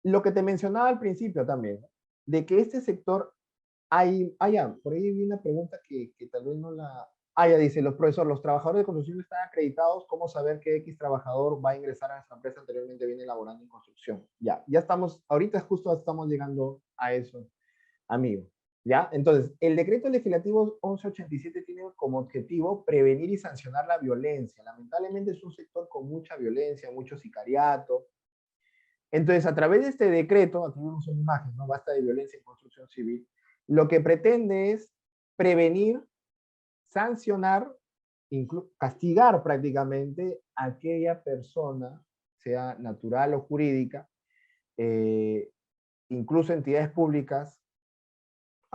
Lo que te mencionaba al principio también, de que este sector por ahí vi una pregunta que tal vez no la... Ya dice, los trabajadores de construcción están acreditados, ¿cómo saber que X trabajador va a ingresar a esa empresa anteriormente viene elaborando en construcción? Ya estamos, ahorita justo estamos llegando a eso, amigo. ¿Ya? Entonces, el decreto legislativo 1187 tiene como objetivo prevenir y sancionar la violencia. Lamentablemente es un sector con mucha violencia, mucho sicariato. Entonces, a través de este decreto, aquí vemos una imagen, ¿no? Basta de violencia en construcción civil, lo que pretende es prevenir, sancionar, castigar prácticamente a aquella persona, sea natural o jurídica, incluso entidades públicas,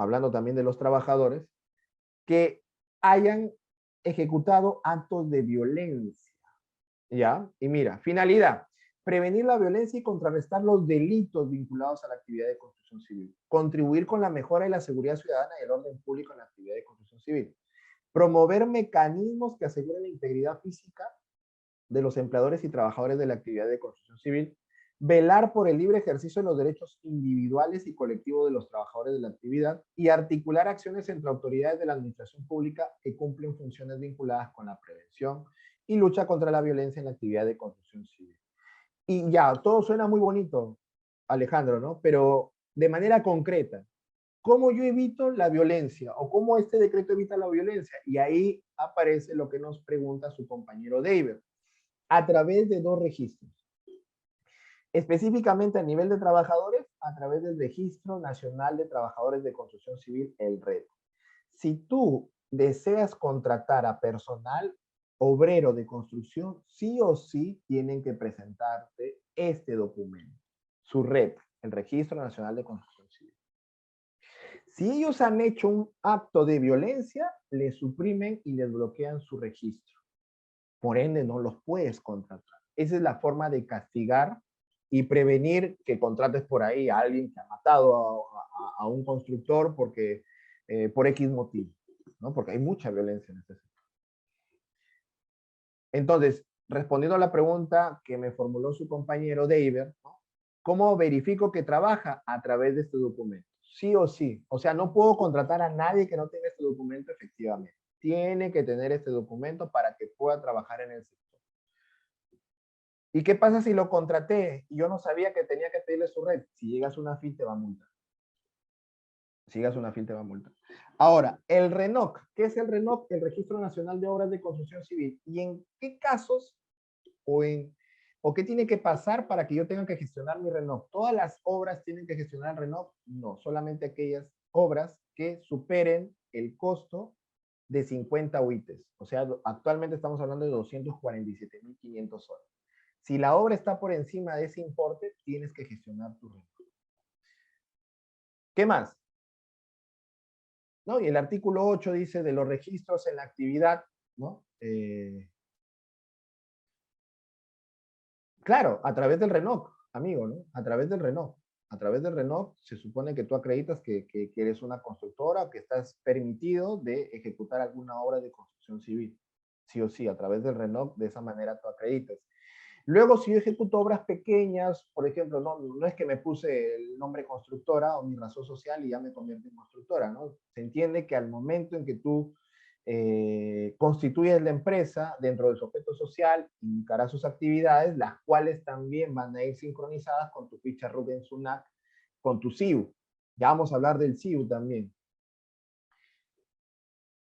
hablando también de los trabajadores, que hayan ejecutado actos de violencia, ¿ya? Y mira, finalidad, prevenir la violencia y contrarrestar los delitos vinculados a la actividad de construcción civil, contribuir con la mejora de la seguridad ciudadana y el orden público en la actividad de construcción civil, promover mecanismos que aseguren la integridad física de los empleadores y trabajadores de la actividad de construcción civil, velar por el libre ejercicio de los derechos individuales y colectivos de los trabajadores de la actividad y articular acciones entre autoridades de la administración pública que cumplen funciones vinculadas con la prevención y lucha contra la violencia en la actividad de construcción civil. Y ya, todo suena muy bonito, Alejandro, ¿no? Pero de manera concreta, ¿cómo yo evito la violencia? ¿O cómo este decreto evita la violencia? Y ahí aparece lo que nos pregunta su compañero David, a través de dos registros. Específicamente a nivel de trabajadores, a través del Registro Nacional de Trabajadores de Construcción Civil, el RET. Si tú deseas contratar a personal obrero de construcción, sí o sí tienen que presentarte este documento, su RET, el Registro Nacional de Construcción Civil. Si ellos han hecho un acto de violencia, les suprimen y les bloquean su registro. Por ende, no los puedes contratar. Esa es la forma de castigar y prevenir que contrates por ahí a alguien que ha matado a un constructor porque, por X motivo, ¿no? Porque hay mucha violencia en este sector. Entonces, respondiendo a la pregunta que me formuló su compañero David, ¿no? ¿Cómo verifico que trabaja? A través de este documento. Sí o sí. O sea, no puedo contratar a nadie que no tenga este documento efectivamente. Tiene que tener este documento para que pueda trabajar en el sector. ¿Y qué pasa si lo contraté y yo no sabía que tenía que pedirle su red? Si llegas a una FIL te va a multar. Si llegas a una FIL te va a multar. Ahora, el RENOC. ¿Qué es el RENOC? El Registro Nacional de Obras de Construcción Civil. ¿Y en qué casos o qué tiene que pasar para que yo tenga que gestionar mi RENOC? ¿Todas las obras tienen que gestionar el RENOC? No, solamente aquellas obras que superen el costo de 50 UITs. O sea, actualmente estamos hablando de 247.500 soles. Si la obra está por encima de ese importe, tienes que gestionar tu RENOC. ¿Qué más? ¿No? Y el artículo 8 dice de los registros en la actividad, ¿no? Claro, a través del RENOC, amigo, ¿no? A través del RENOC. A través del RENOC se supone que tú acreditas que eres una constructora o que estás permitido de ejecutar alguna obra de construcción civil. Sí o sí, a través del RENOC, de esa manera tú acreditas. Luego, si yo ejecuto obras pequeñas, por ejemplo, no es que me puse el nombre constructora o mi razón social y ya me convierto en constructora, ¿no? Se entiende que al momento en que tú constituyes la empresa dentro de su objeto social, indicará sus actividades, las cuales también van a ir sincronizadas con tu ficha RUT en SUNAT, con tu CIU. Ya vamos a hablar del CIU también.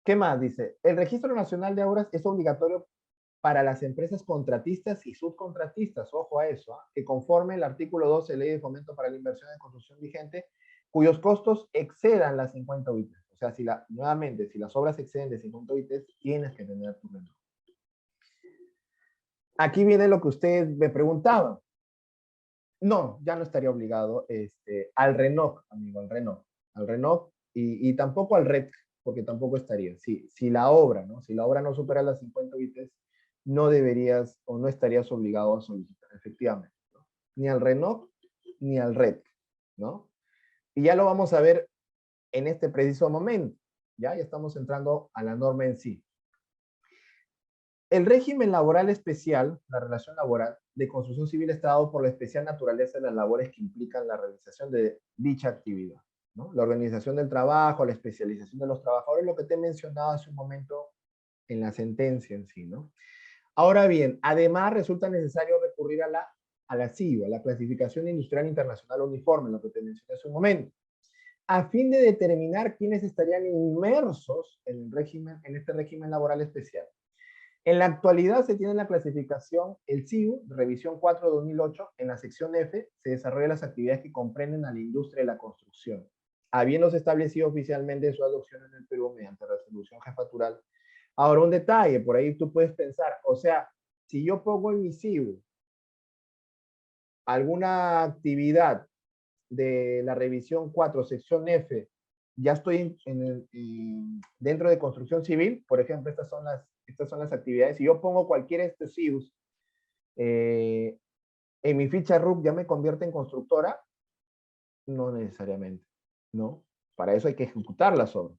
¿Qué más dice? El Registro Nacional de Obras es obligatorio para las empresas contratistas y subcontratistas, ojo a eso, que conforme el artículo 12 de Ley de Fomento para la Inversión en Construcción vigente, cuyos costos excedan las 50 UITs. O sea, nuevamente, si las obras exceden de 50 UITs, tienes que tener tu RENOC. Aquí viene lo que usted me preguntaba. No, ya no estaría obligado al RENOC, amigo, al RENOC y tampoco al REC, porque tampoco estaría. Si la obra, ¿no? Si la obra no supera las 50 UITs, no deberías o no estarías obligado a solicitar, efectivamente, ¿no? Ni al RENOC ni al REC, ¿no? Y ya lo vamos a ver en este preciso momento. Ya estamos entrando a la norma en sí. El régimen laboral especial, la relación laboral de construcción civil está dado por la especial naturaleza de las labores que implican la realización de dicha actividad, ¿no? La organización del trabajo, la especialización de los trabajadores, lo que te he mencionado hace un momento en la sentencia en sí, ¿no? Ahora bien, además resulta necesario recurrir a la CIO, a la Clasificación Industrial Internacional Uniforme, lo que te mencioné hace un momento, a fin de determinar quiénes estarían inmersos en este régimen laboral especial. En la actualidad se tiene la clasificación, el CIU, revisión 4 de 2008, en la sección F se desarrollan las actividades que comprenden a la industria de la construcción, habiéndose establecido oficialmente su adopción en el Perú mediante resolución jefatural. Ahora, un detalle, por ahí tú puedes pensar, o sea, si yo pongo en mi CIU alguna actividad de la revisión 4, sección F, ya estoy dentro de construcción civil, por ejemplo, estas son las actividades. Si yo pongo cualquiera de estos SIUs en mi ficha RUC, ¿ya me convierte en constructora? No necesariamente, ¿no? Para eso hay que ejecutar las obras.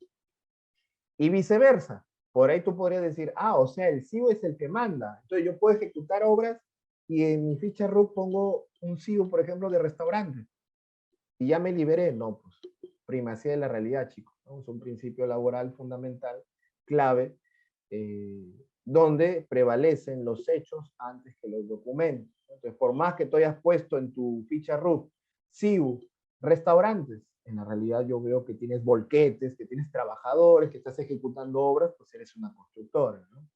Y viceversa. Por ahí tú podrías decir, ah, o sea, el SIU es el que manda. Entonces yo puedo ejecutar obras y en mi ficha RUC pongo un SIU, por ejemplo, de restaurante. Y ya me liberé. No, pues, primacía de la realidad, chicos, ¿no? Es un principio laboral fundamental, clave, donde prevalecen los hechos antes que los documentos. Entonces, por más que tú hayas puesto en tu ficha RUC, SIU, restaurantes, en la realidad yo veo que tienes volquetes, que tienes trabajadores, que estás ejecutando obras, pues eres una constructora, ¿no?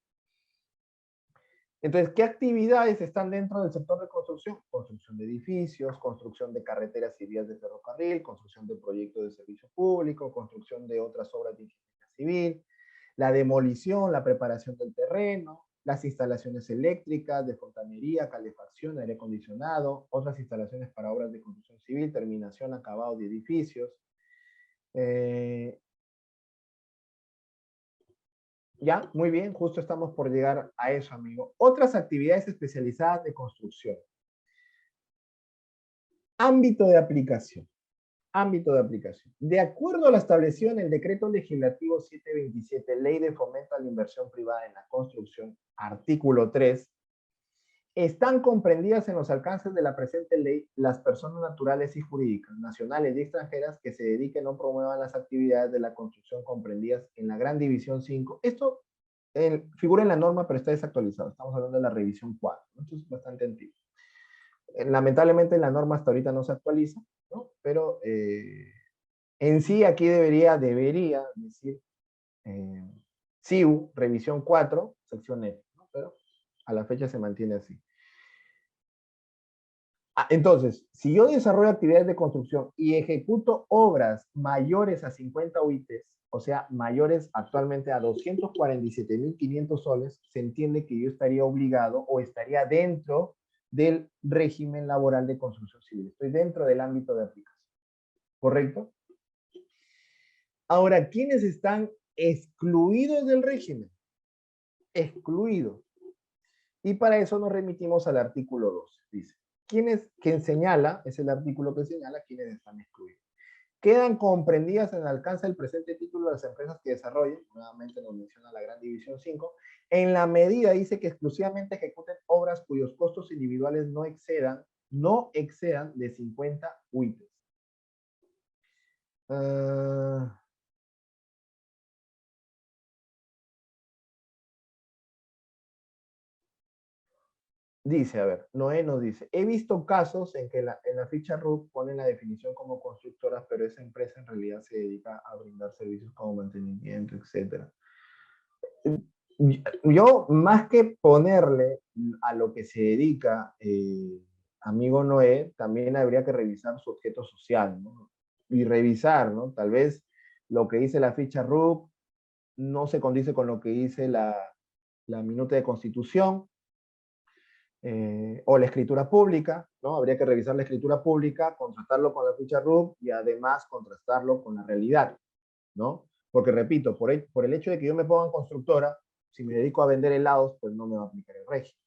Entonces, ¿qué actividades están dentro del sector de construcción? Construcción de edificios, construcción de carreteras y vías de ferrocarril, construcción de proyectos de servicio público, construcción de otras obras de ingeniería civil, la demolición, la preparación del terreno, las instalaciones eléctricas, de fontanería, calefacción, aire acondicionado, otras instalaciones para obras de construcción civil, terminación, acabado de edificios. Ya, muy bien, justo estamos por llegar a eso, amigo. Otras actividades especializadas de construcción. Ámbito de aplicación. Ámbito de aplicación. De acuerdo a lo establecido en el Decreto Legislativo 727, Ley de Fomento a la Inversión Privada en la Construcción, artículo 3, están comprendidas en los alcances de la presente ley las personas naturales y jurídicas, nacionales y extranjeras, que se dediquen o promuevan las actividades de la construcción comprendidas en la Gran División 5. Esto figura en la norma, pero está desactualizado. Estamos hablando de la revisión 4, ¿no? Esto es bastante antiguo. Lamentablemente la norma hasta ahorita no se actualiza, ¿no? Pero en sí aquí debería decir SIU, revisión 4, sección F, ¿no? Pero a la fecha se mantiene así. Entonces, si yo desarrollo actividades de construcción y ejecuto obras mayores a 50 UITs, o sea, mayores actualmente a 247.500 soles, se entiende que yo estaría obligado o estaría dentro del régimen laboral de construcción civil. Estoy dentro del ámbito de aplicación. ¿Correcto? Ahora, ¿quiénes están excluidos del régimen? Excluidos. Y para eso nos remitimos al artículo 12. Dice, quien señala, es el artículo que señala quiénes están excluidos. Quedan comprendidas en el alcance del presente título las empresas que desarrollen, nuevamente nos menciona la Gran División 5, en la medida, dice, que exclusivamente ejecuten obras cuyos costos individuales no excedan de 50 UITs. Dice, a ver, Noé nos dice, he visto casos en que en la ficha RUC ponen la definición como constructoras, pero esa empresa en realidad se dedica a brindar servicios como mantenimiento, etc. Yo, más que ponerle a lo que se dedica, amigo Noé, también habría que revisar su objeto social, ¿no? Y revisar, ¿no? Tal vez lo que dice la ficha RUC no se condice con lo que dice la minuta de constitución, o la escritura pública, ¿no? Habría que revisar la escritura pública, contrastarlo con la ficha RUC y además contrastarlo con la realidad, ¿no? Porque repito, por el hecho de que yo me ponga en constructora, si me dedico a vender helados, pues no me va a aplicar el régimen.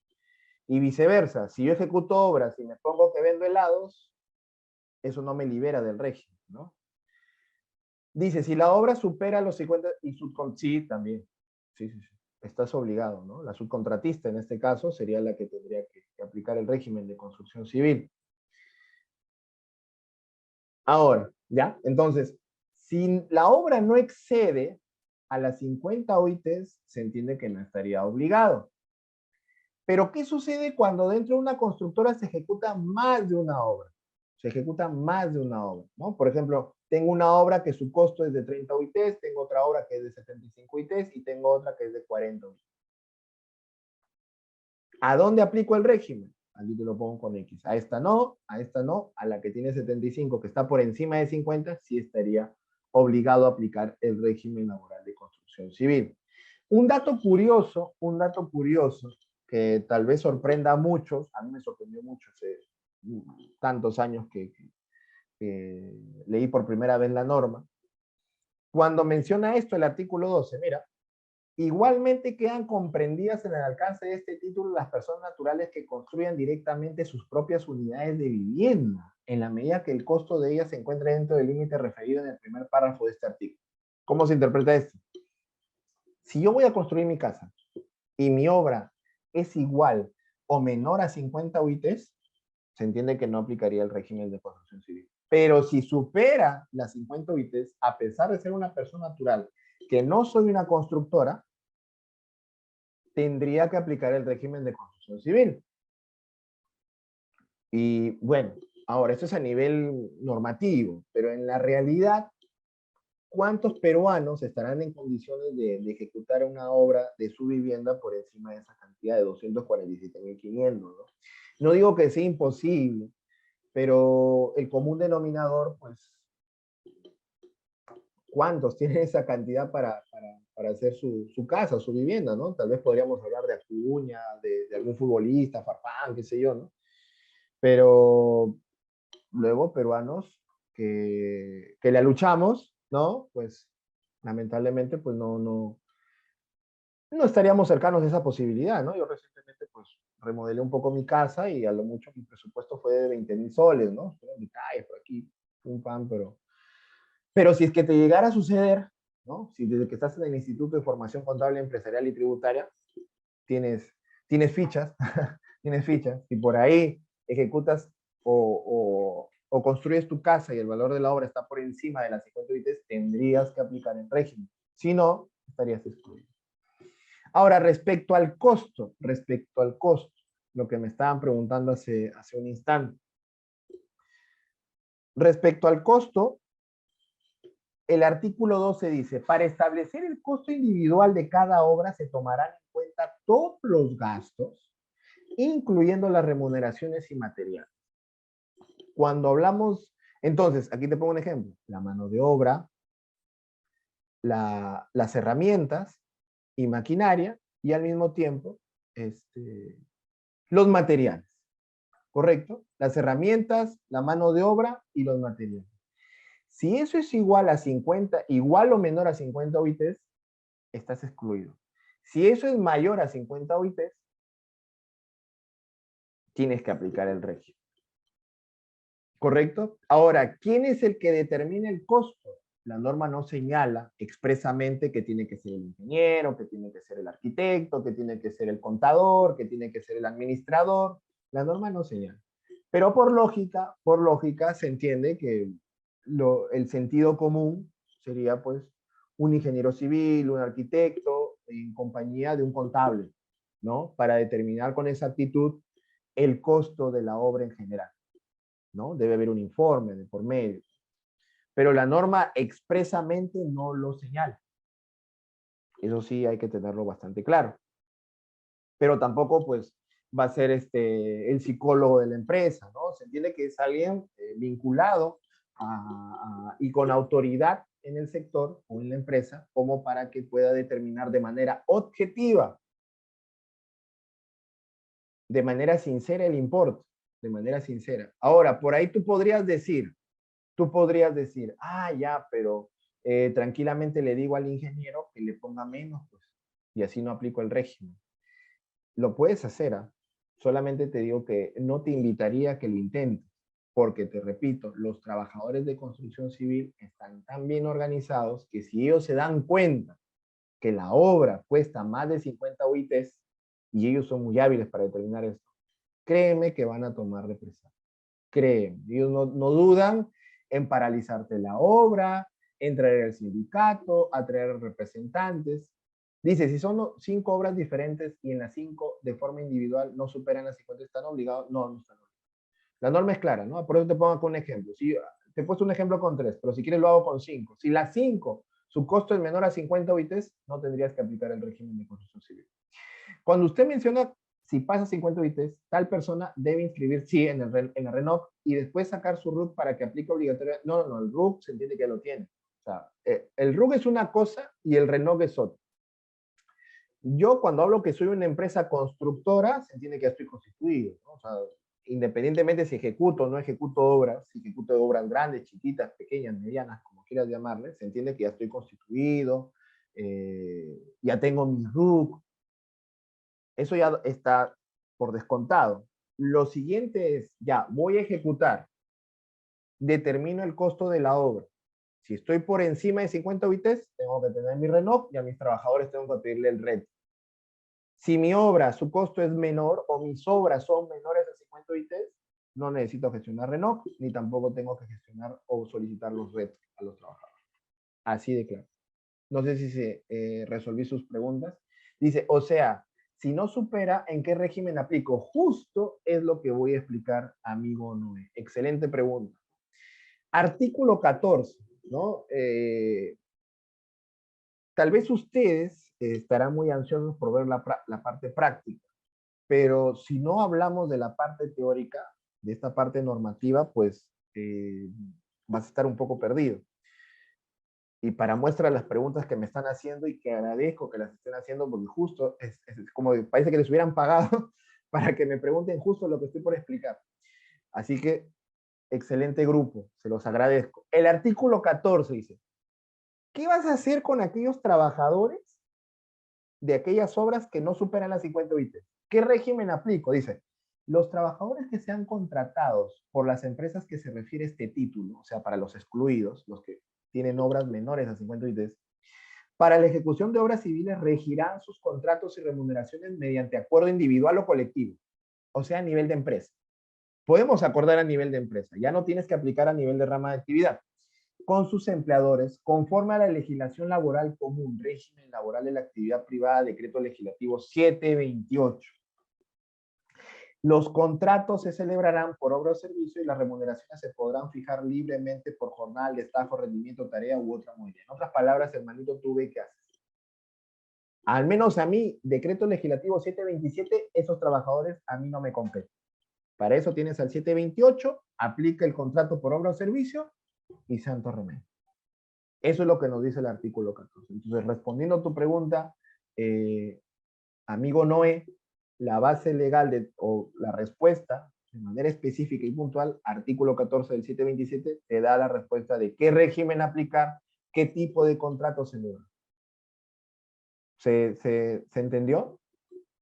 Y viceversa, si yo ejecuto obras y me pongo que vendo helados, eso no me libera del régimen, ¿no? Dice, si la obra supera los 50, y sí, también, sí, estás obligado, ¿no? La subcontratista en este caso sería la que tendría que aplicar el régimen de construcción civil. Ahora, ¿ya? Entonces, si la obra no excede a las 50 OITs, se entiende que no estaría obligado. Pero, ¿qué sucede cuando dentro de una constructora se ejecuta más de una obra? Se ejecuta más de una obra, ¿no? Por ejemplo, tengo una obra que su costo es de 30 UITs, tengo otra obra que es de 75 UITs y tengo otra que es de 40 UITs. ¿A dónde aplico el régimen? Aquí te lo pongo con X. A esta no, a la que tiene 75, que está por encima de 50, sí estaría obligado a aplicar el régimen laboral de construcción civil. Un dato curioso que tal vez sorprenda a muchos, a mí me sorprendió mucho hace tantos años que leí por primera vez la norma, Cuando menciona esto el artículo 12, mira, igualmente quedan comprendidas en el alcance de este título las personas naturales que construyan directamente sus propias unidades de vivienda, en la medida que el costo de ellas se encuentre dentro del límite referido en el primer párrafo de este artículo. ¿Cómo se interpreta esto? Si yo voy a construir mi casa y mi obra es igual o menor a 50 UITs, se entiende que no aplicaría el régimen de construcción civil. Pero si supera las 50 UITs, a pesar de ser una persona natural, que no soy una constructora, tendría que aplicar el régimen de construcción civil. Y bueno, ahora esto es a nivel normativo, pero en la realidad, ¿cuántos peruanos estarán en condiciones de ejecutar una obra de su vivienda por encima de esa cantidad de 247.500? ¿No? No digo que sea imposible, pero el común denominador, pues, ¿cuántos tienen esa cantidad para hacer su casa, su vivienda, ¿no? Tal vez podríamos hablar de Acuña, de algún futbolista, Farfán, qué sé yo, ¿no? Pero luego peruanos que la luchamos, ¿no? Pues lamentablemente pues no estaríamos cercanos a esa posibilidad, ¿no? Yo recientemente pues remodelé un poco mi casa y a lo mucho mi presupuesto fue de 20.000 soles, ¿no? Detalles por aquí, un pan, pero si es que te llegara a suceder, ¿no? Si desde que estás en el Instituto de Formación Contable, Empresarial y Tributaria tienes, tienes fichas, tienes fichas, y por ahí ejecutas o construyes tu casa y el valor de la obra está por encima de las 50 UITs, tendrías que aplicar el régimen. Si no, estarías excluido. Ahora, respecto al costo, lo que me estaban preguntando hace un instante. Respecto al costo, el artículo 12 dice, para establecer el costo individual de cada obra se tomarán en cuenta todos los gastos, incluyendo las remuneraciones y materiales. Cuando hablamos, entonces, aquí te pongo un ejemplo, la mano de obra, las herramientas y maquinaria, y al mismo tiempo, los materiales, ¿correcto? Las herramientas, la mano de obra y los materiales. Si eso es igual a 50, igual o menor a 50 OITs, estás excluido. Si eso es mayor a 50 OITs, tienes que aplicar el régimen. ¿Correcto? Ahora, ¿quién es el que determina el costo? La norma no señala expresamente que tiene que ser el ingeniero, que tiene que ser el arquitecto, que tiene que ser el contador, que tiene que ser el administrador. La norma no señala. Pero por lógica se entiende que el sentido común sería pues un ingeniero civil, un arquitecto, en compañía de un contable, ¿no? Para determinar con exactitud el costo de la obra en general, ¿no? Debe haber un informe de por medio. Pero la norma expresamente no lo señala. Eso sí hay que tenerlo bastante claro. Pero tampoco pues va a ser el psicólogo de la empresa, ¿no? Se entiende que es alguien vinculado y con autoridad en el sector o en la empresa como para que pueda determinar de manera objetiva, de manera sincera el importe, de manera sincera. Ahora, por ahí tú podrías decir, ah, ya, pero tranquilamente le digo al ingeniero que le ponga menos, pues, y así no aplico el régimen. Lo puedes hacer, ¿eh? Solamente te digo que no te invitaría a que lo intentes, porque te repito, los trabajadores de construcción civil están tan bien organizados que si ellos se dan cuenta que la obra cuesta más de 50 UITs, y ellos son muy hábiles para determinar esto, créeme que van a tomar represalia. Créeme, ellos no dudan en paralizarte la obra, en traer al sindicato, a traer representantes. Dice, si son 5 obras diferentes y en las 5 de forma individual no superan las 50, ¿están obligados? No, no están obligados. La norma es clara, ¿no? Por eso te pongo con un ejemplo. Si, te he puesto un ejemplo con 3, pero si quieres lo hago con 5. Si las 5, su costo es menor a 50 UITs, no tendrías que aplicar el régimen de construcción civil. Cuando usted menciona si pasa 50 UITs, tal persona debe inscribir sí en la RENOC y después sacar su RUC para que aplique obligatorio. No, el RUC se entiende que ya lo tiene. O sea, el RUC es una cosa y el RENOC es otra. Yo cuando hablo que soy una empresa constructora, se entiende que ya estoy constituido, ¿no? O sea, independientemente si ejecuto o no ejecuto obras, si ejecuto obras grandes, chiquitas, pequeñas, medianas, como quieras llamarles, se entiende que ya estoy constituido, ya tengo mi RUC, eso ya está por descontado. Lo siguiente es, ya, voy a ejecutar, determino el costo de la obra. Si estoy por encima de 50 UITs, tengo que tener mi RENOC y a mis trabajadores tengo que pedirle el RET. Si mi obra, su costo es menor o mis obras son menores a 50 UITs, no necesito gestionar RENOC, ni tampoco tengo que gestionar o solicitar los RET a los trabajadores. Así de claro. No sé si se resolví sus preguntas. Dice, o sea, si no supera, ¿en qué régimen aplico? Justo es lo que voy a explicar, amigo Noé. Excelente pregunta. Artículo 14, ¿no? Tal vez ustedes estarán muy ansiosos por ver la parte práctica, pero si no hablamos de la parte teórica, de esta parte normativa, pues vas a estar un poco perdido. Y para muestra las preguntas que me están haciendo y que agradezco que las estén haciendo porque justo es como parece que les hubieran pagado para que me pregunten justo lo que estoy por explicar. Así que, excelente grupo, se los agradezco. El artículo 14 dice, ¿qué vas a hacer con aquellos trabajadores de aquellas obras que no superan las 50 UITs? ¿Qué régimen aplico? Dice, los trabajadores que sean contratados por las empresas que se refiere este título, o sea, para los excluidos, los que tienen obras menores a 50 UITs, para la ejecución de obras civiles regirán sus contratos y remuneraciones mediante acuerdo individual o colectivo, o sea, a nivel de empresa. Podemos acordar a nivel de empresa, ya no tienes que aplicar a nivel de rama de actividad, con sus empleadores, conforme a la legislación laboral común, régimen laboral de la actividad privada, decreto legislativo 728. Los contratos se celebrarán por obra o servicio y las remuneraciones se podrán fijar libremente por jornal, destajo, rendimiento, tarea u otra modalidad. En otras palabras, hermanito, tú ve qué haces. Al menos a mí, decreto legislativo 727, esos trabajadores a mí no me competen. Para eso tienes al 728, aplica el contrato por obra o servicio y santo remedio. Eso es lo que nos dice el artículo 14. Entonces, respondiendo a tu pregunta, amigo Noé, la base legal o la respuesta, de manera específica y puntual, artículo 14 del 727, te da la respuesta de qué régimen aplicar, qué tipo de contrato celebrar. ¿Se entendió?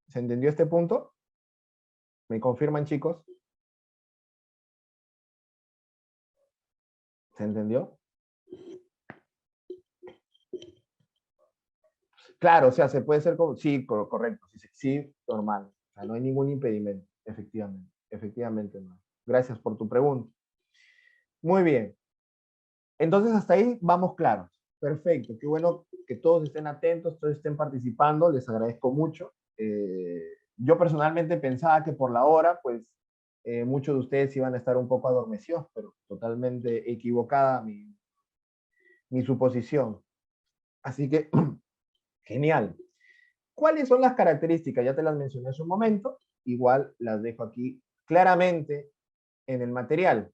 ¿Se entendió este punto? ¿Me confirman, chicos? ¿Se entendió? Claro, o sea, se puede ser como, sí, correcto, sí, sí, normal, o sea, no hay ningún impedimento, efectivamente no. Gracias por tu pregunta. Muy bien, entonces hasta ahí vamos claros, perfecto, qué bueno que todos estén atentos, todos estén participando, les agradezco mucho. Yo personalmente pensaba que por la hora, pues, muchos de ustedes iban a estar un poco adormecidos, pero totalmente equivocada mi suposición. Así que, genial. ¿Cuáles son las características? Ya te las mencioné hace un momento, igual las dejo aquí claramente en el material.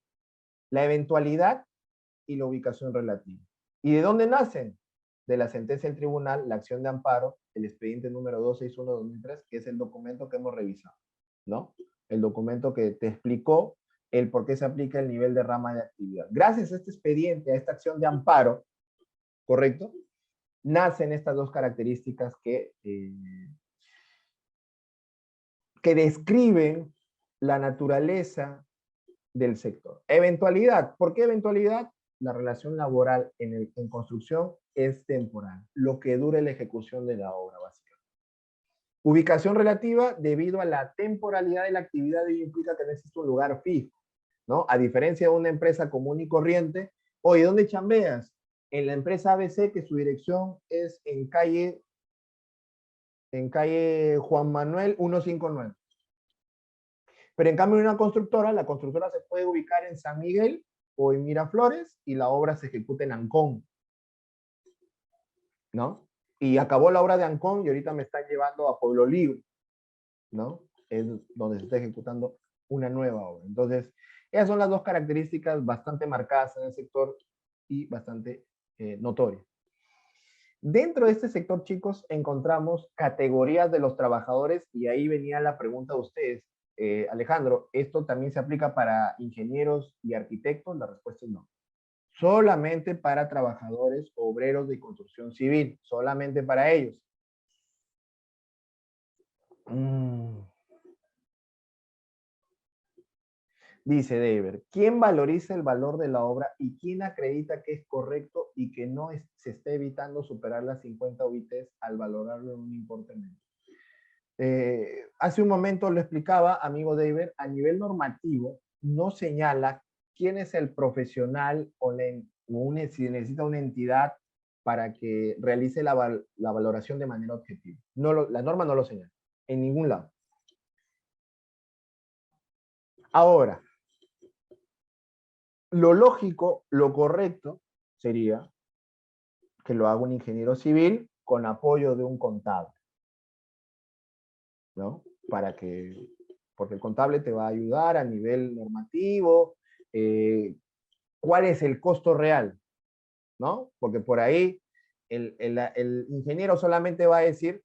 La eventualidad y la ubicación relativa. ¿Y de dónde nacen? De la sentencia del tribunal, la acción de amparo, el expediente número 261-2003, que es el documento que hemos revisado, ¿no? El documento que te explicó el por qué se aplica el nivel de rama de actividad. Gracias a este expediente, a esta acción de amparo, ¿correcto? Nacen estas dos características que describen la naturaleza del sector. Eventualidad. ¿Por qué eventualidad? La relación laboral en construcción es temporal, lo que dure la ejecución de la obra, básicamente. Ubicación relativa, debido a la temporalidad de la actividad, ello implica que no existe un lugar fijo, ¿no? A diferencia de una empresa común y corriente, oye, ¿dónde chambeas? En la empresa ABC, que su dirección es en calle Juan Manuel 159. Pero en cambio en una constructora, la constructora se puede ubicar en San Miguel o en Miraflores y la obra se ejecuta en Ancón, ¿no? Y acabó la obra de Ancón y ahorita me están llevando a Pueblo Libre, ¿no? Es donde se está ejecutando una nueva obra. Entonces, esas son las dos características bastante marcadas en el sector y bastante notorias. Dentro de este sector, chicos, encontramos categorías de los trabajadores y ahí venía la pregunta de ustedes. Alejandro, ¿esto también se aplica para ingenieros y arquitectos? La respuesta es no. Solamente para trabajadores obreros de construcción civil, solamente para ellos. Dice Deber, ¿quién valoriza el valor de la obra y quién acredita que es correcto y que no se está evitando superar las 50 UITs al valorarlo en un importe menos? Hace un momento lo explicaba, amigo Deber, a nivel normativo no señala quién es el profesional o si necesita una entidad para que realice la valoración de manera objetiva. La norma no lo señala, en ningún lado. Ahora, lo lógico, lo correcto sería que lo haga un ingeniero civil con apoyo de un contable, ¿no? Porque el contable te va a ayudar a nivel normativo, cuál es el costo real, ¿no? Porque por ahí el ingeniero solamente va a decir,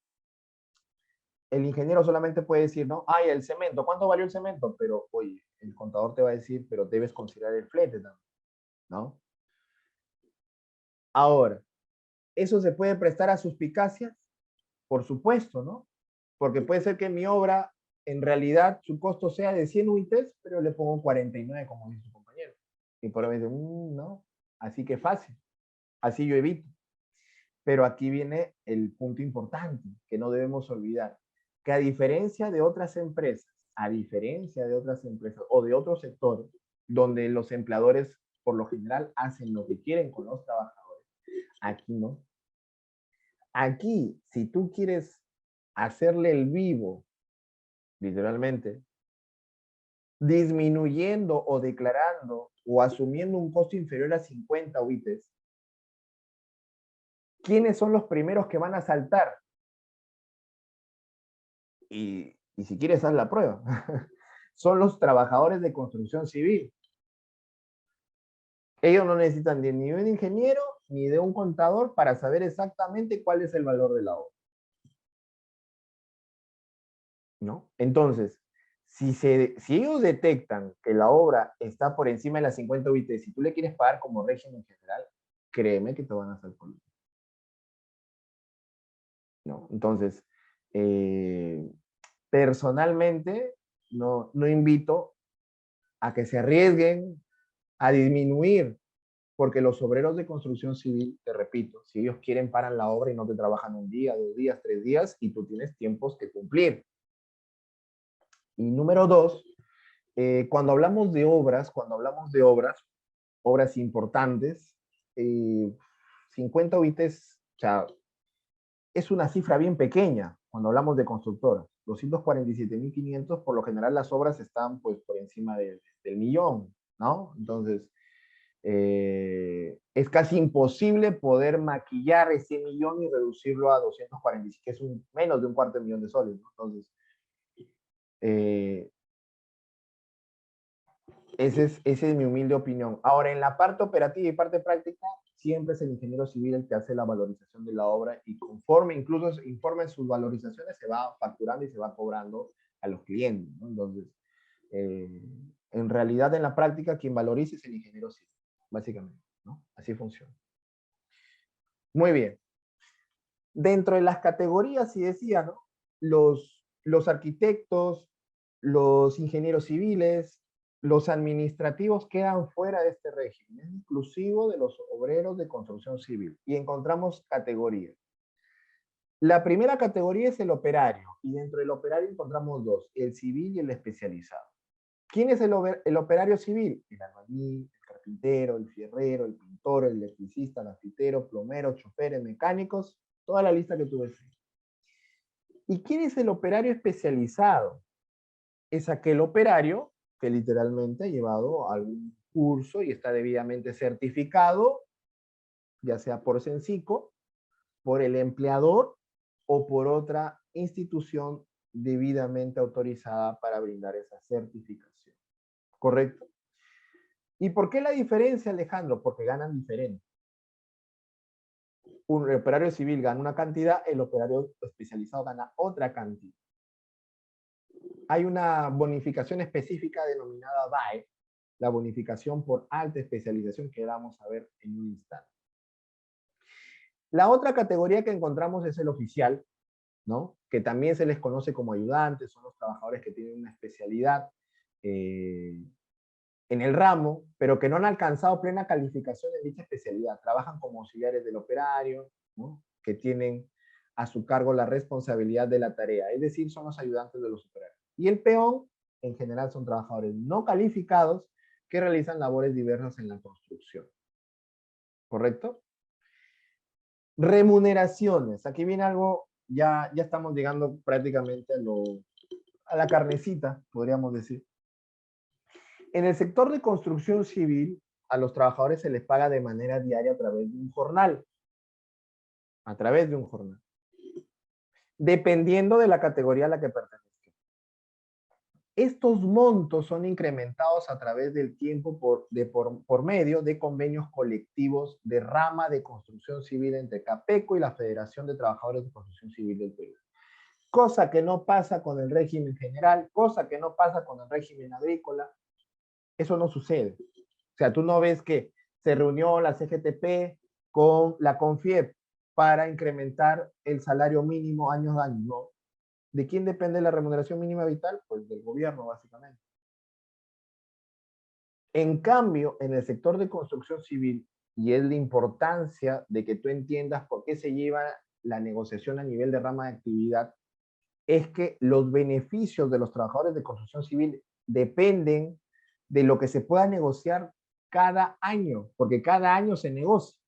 el ingeniero solamente puede decir, ¿no? Ay, el cemento, ¿cuánto valió el cemento? Pero, oye, el contador te va a decir, pero debes considerar el flete también, ¿no? Ahora, ¿eso se puede prestar a suspicacias? Por supuesto, ¿no? Porque puede ser que mi obra, en realidad, su costo sea de 100 UITs, pero le pongo 49, como dice su compañero. Y por ahí me dice, no, así que fácil, así yo evito. Pero aquí viene el punto importante que no debemos olvidar, que a diferencia de otras empresas o de otros sectores, donde los empleadores por lo general hacen lo que quieren con los trabajadores, aquí no. Aquí, si tú quieres hacerle el vivo, literalmente, disminuyendo o declarando o asumiendo un costo inferior a 50 UITs, ¿quiénes son los primeros que van a saltar? Y si quieres, haz la prueba. Son los trabajadores de construcción civil. Ellos no necesitan ni de un ingeniero ni de un contador para saber exactamente cuál es el valor de la obra, ¿no? Entonces, si ellos detectan que la obra está por encima de las 50 UIT, si tú le quieres pagar como régimen general, créeme que te van a hacer política, ¿no? Entonces, personalmente, no invito a que se arriesguen a disminuir, porque los obreros de construcción civil, te repito, si ellos quieren paran la obra y no te trabajan un día, 2 días, 3 días, y tú tienes tiempos que cumplir. Y número dos, cuando hablamos de obras importantes, 50 UITs, o sea, es una cifra bien pequeña cuando hablamos de constructoras. 247.500, por lo general las obras están pues por encima del millón, ¿no? Entonces, es casi imposible poder maquillar ese millón y reducirlo a 245, que es menos de un cuarto de millón de soles, ¿no? Entonces, eh, esa es mi humilde opinión. Ahora, en la parte operativa y parte práctica, siempre es el ingeniero civil el que hace la valorización de la obra y conforme, incluso informe sus valorizaciones, se va facturando y se va cobrando a los clientes, ¿no? Entonces, en realidad, en la práctica, quien valoriza es el ingeniero civil, básicamente, ¿no? Así funciona. Muy bien. Dentro de las categorías, si decía, ¿no? Los arquitectos, los ingenieros civiles, los administrativos quedan fuera de este régimen, es exclusivo de los obreros de construcción civil. Y encontramos categorías. La primera categoría es el operario, y dentro del operario encontramos dos, el civil y el especializado. ¿Quién es el operario civil? El albañil, el carpintero, el fierrero, el pintor, el electricista, el grafitero, plomero, choferes, mecánicos, toda la lista que tú ves. ¿Y quién es el operario especializado? Es aquel operario que literalmente ha llevado algún curso y está debidamente certificado, ya sea por Sensico, por el empleador o por otra institución debidamente autorizada para brindar esa certificación. ¿Correcto? ¿Y por qué la diferencia, Alejandro? Porque ganan diferente. Un operario civil gana una cantidad, el operario especializado gana otra cantidad. hay una bonificación específica denominada DAE, la bonificación por alta especialización, que vamos a ver en un instante. La otra categoría que encontramos es el oficial, ¿no? Que también se les conoce como ayudantes, son los trabajadores que tienen una especialidad en el ramo, pero que no han alcanzado plena calificación en dicha especialidad. Trabajan como auxiliares del operario, ¿no? Que tienen a su cargo la responsabilidad de la tarea, es decir, son los ayudantes de los operarios. Y el peón, en general, son trabajadores no calificados que realizan labores diversas en la construcción. ¿Correcto? Remuneraciones. Aquí viene algo, ya estamos llegando prácticamente a la carnecita, podríamos decir. En el sector de construcción civil, a los trabajadores se les paga de manera diaria a través de un jornal. A través de un jornal. Dependiendo de la categoría a la que pertenezca. Estos montos son incrementados a través del tiempo por medio de convenios colectivos de rama de construcción civil entre CAPECO y la Federación de Trabajadores de Construcción Civil del Perú. Cosa que no pasa con el régimen general, cosa que no pasa con el régimen agrícola. Eso no sucede. O sea, tú no ves que se reunió la CGTP con la CONFIEP para incrementar el salario mínimo año a año, ¿no? ¿De quién depende la remuneración mínima vital? Pues del gobierno, básicamente. En cambio, en el sector de construcción civil, y es la importancia de que tú entiendas por qué se lleva la negociación a nivel de rama de actividad, es que los beneficios de los trabajadores de construcción civil dependen de lo que se pueda negociar cada año, porque cada año se negocia.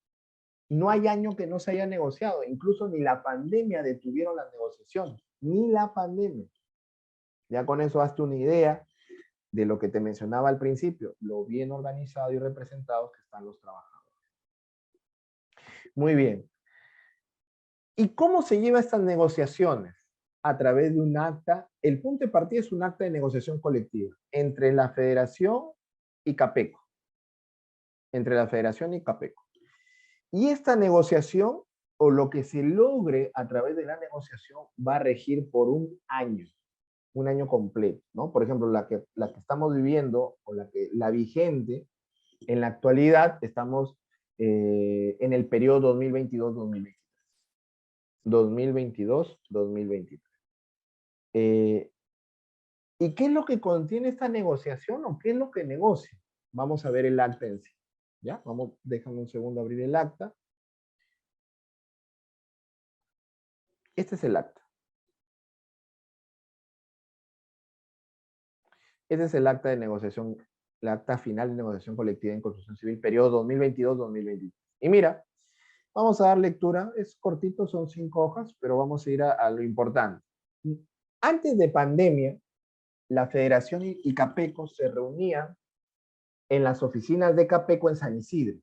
No hay año que no se haya negociado, incluso ni la pandemia detuvieron las negociaciones, ni la pandemia. Ya con eso hazte una idea de lo que te mencionaba al principio, lo bien organizado y representados que están los trabajadores. Muy bien. ¿Y cómo se lleva estas negociaciones? A través de un acta. El punto de partida es un acta de negociación colectiva entre la Federación y CAPECO. Entre la Federación y CAPECO. Y esta negociación, o lo que se logre a través de la negociación, va a regir por un año completo, ¿no? Por ejemplo, la que estamos viviendo, o la vigente, en la actualidad, estamos en el periodo 2022-2023. 2022-2023. ¿Y qué es lo que contiene esta negociación o qué es lo que negocia? Vamos a ver el acta en sí. ¿Ya? Déjame un segundo abrir el acta. Este es el acta. Este es el acta de negociación, el acta final de negociación colectiva en construcción civil, periodo 2022-2023. Y mira, vamos a dar lectura, es cortito, son 5 hojas, pero vamos a ir a lo importante. Antes de pandemia, la Federación y CAPECO se reunían en las oficinas de CAPECO en San Isidro,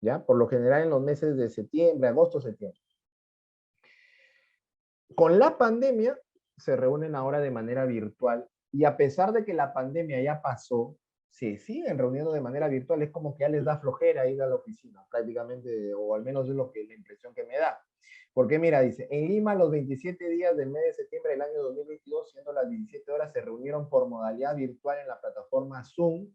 ¿ya? Por lo general en los meses de septiembre, agosto, septiembre. Con la pandemia se reúnen ahora de manera virtual y a pesar de que la pandemia ya pasó, se siguen reuniendo de manera virtual. Es como que ya les da flojera ir a la oficina, prácticamente, o al menos es la impresión que me da. Porque mira, dice, en Lima los 27 días del mes de septiembre del año 2022, siendo las 17 horas, se reunieron por modalidad virtual en la plataforma Zoom,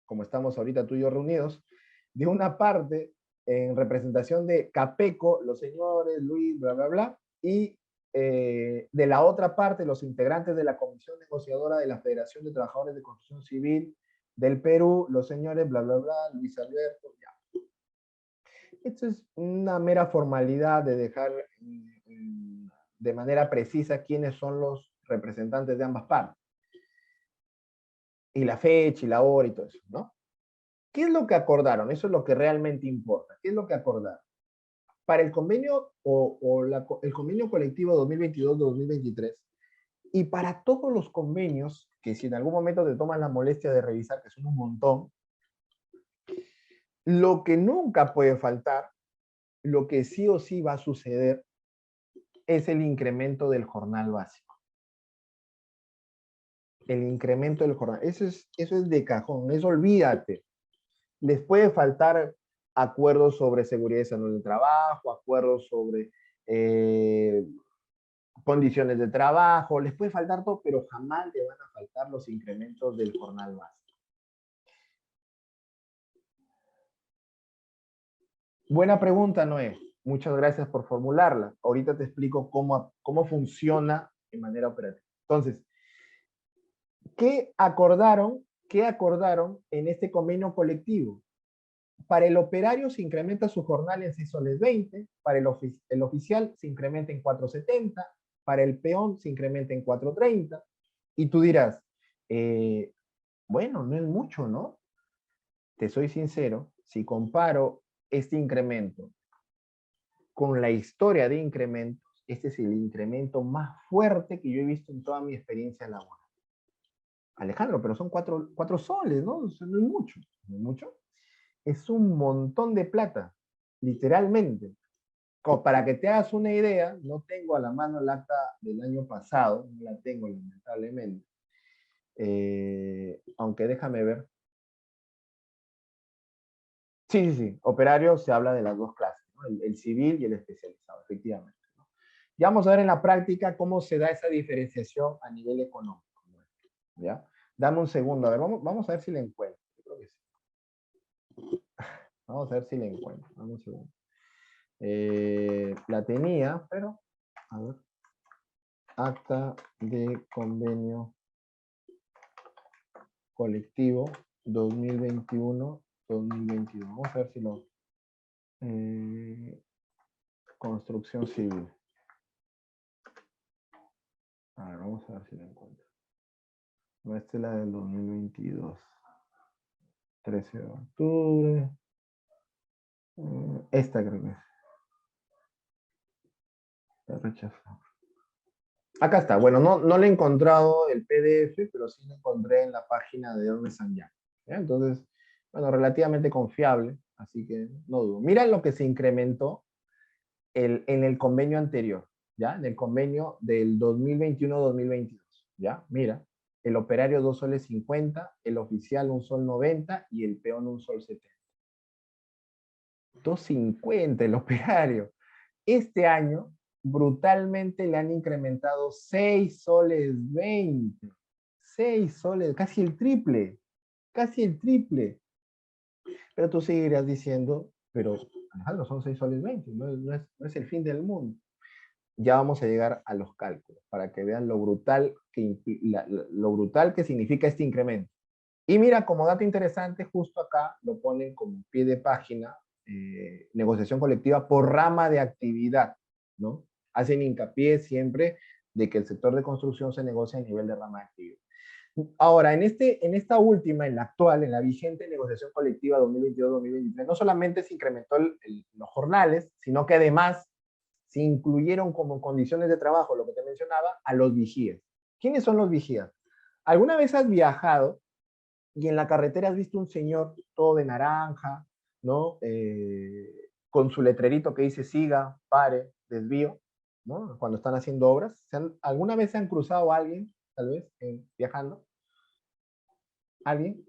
como estamos ahorita tú y yo reunidos. De una parte, en representación de CAPECO, los señores Luis, bla, bla, bla, y de la otra parte, los integrantes de la Comisión Negociadora de la Federación de Trabajadores de Construcción Civil del Perú, los señores, bla, bla, bla, Luis Alberto, ya. Esto es una mera formalidad de dejar de manera precisa quiénes son los representantes de ambas partes. Y la fecha y la hora y todo eso, ¿no? ¿Qué es lo que acordaron? Eso es lo que realmente importa. ¿Qué es lo que acordaron? Para el convenio el convenio colectivo 2022-2023 y para todos los convenios que si en algún momento te toman la molestia de revisar, que son un montón, lo que nunca puede faltar, lo que sí o sí va a suceder, es el incremento del jornal básico. El incremento del jornal. Eso es de cajón, eso olvídate. Les puede faltar acuerdos sobre seguridad y salud del trabajo, acuerdos sobre condiciones de trabajo, les puede faltar todo, pero jamás le van a faltar los incrementos del jornal base. Buena pregunta, Noé. Muchas gracias por formularla. Ahorita te explico cómo funciona de manera operativa. Entonces, ¿qué acordaron en este convenio colectivo? Para el operario se incrementa su jornal en 6 soles 20, para el oficial se incrementa en 4,70, para el peón se incrementa en 4,30, y tú dirás, bueno, no es mucho, ¿no? Te soy sincero, si comparo este incremento con la historia de incrementos, este es el incremento más fuerte que yo he visto en toda mi experiencia laboral. Alejandro, pero son 4 soles, ¿no? O sea, no es mucho, no es mucho. Es un montón de plata, literalmente. Como para que te hagas una idea, no tengo a la mano el acta del año pasado, no la tengo lamentablemente. Aunque déjame ver. Sí, sí, sí. Operario se habla de las dos clases, ¿no? El civil y el especializado, efectivamente, ¿no? Ya vamos a ver en la práctica cómo se da esa diferenciación a nivel económico, ¿no? ¿Ya? Dame un segundo, a ver, vamos a ver si la encuentro. Yo creo que sí. Vamos a ver si la encuentro. Dame un segundo. La tenía, pero, a ver, acta de convenio colectivo 2021-2022. Vamos a ver si lo... construcción civil. A ver, vamos a ver si la encuentro. No, esta es la del 2022. 13 de octubre. Esta creo que es. La rechazó. Acá está. Bueno, no le he encontrado el PDF, pero sí lo encontré en la página de Ernst & Young. Entonces, bueno, relativamente confiable, así que no dudo. Mira lo que se incrementó en el convenio anterior, ¿ya? En el convenio del 2021-2022, ¿ya? Mira, el operario 2 soles 50, el oficial 1 sol 90 y el peón 1 sol 70. 2,50 el operario. Este año, brutalmente le han incrementado 6 soles 20. 6 soles, casi el triple. Casi el triple. Pero tú seguirás diciendo, pero Alejandro, son 6 soles 20, no es el fin del mundo. Ya vamos a llegar a los cálculos para que vean lo brutal lo brutal que significa este incremento. Y mira, como dato interesante, justo acá lo ponen como pie de página, negociación colectiva por rama de actividad, ¿no? Hacen hincapié siempre de que el sector de construcción se negocia a nivel de rama de actividad. Ahora, en esta última, en la actual, en la vigente negociación colectiva 2022-2023, no solamente se incrementó los jornales, sino que además se incluyeron como condiciones de trabajo, lo que te mencionaba, a los vigías. ¿Quiénes son los vigías? ¿Alguna vez has viajado y en la carretera has visto un señor todo de naranja, ¿no? Con su letrerito que dice siga, pare, desvío, ¿no? Cuando están haciendo obras. ¿Alguna vez se han cruzado a alguien, tal vez, viajando? ¿Alguien?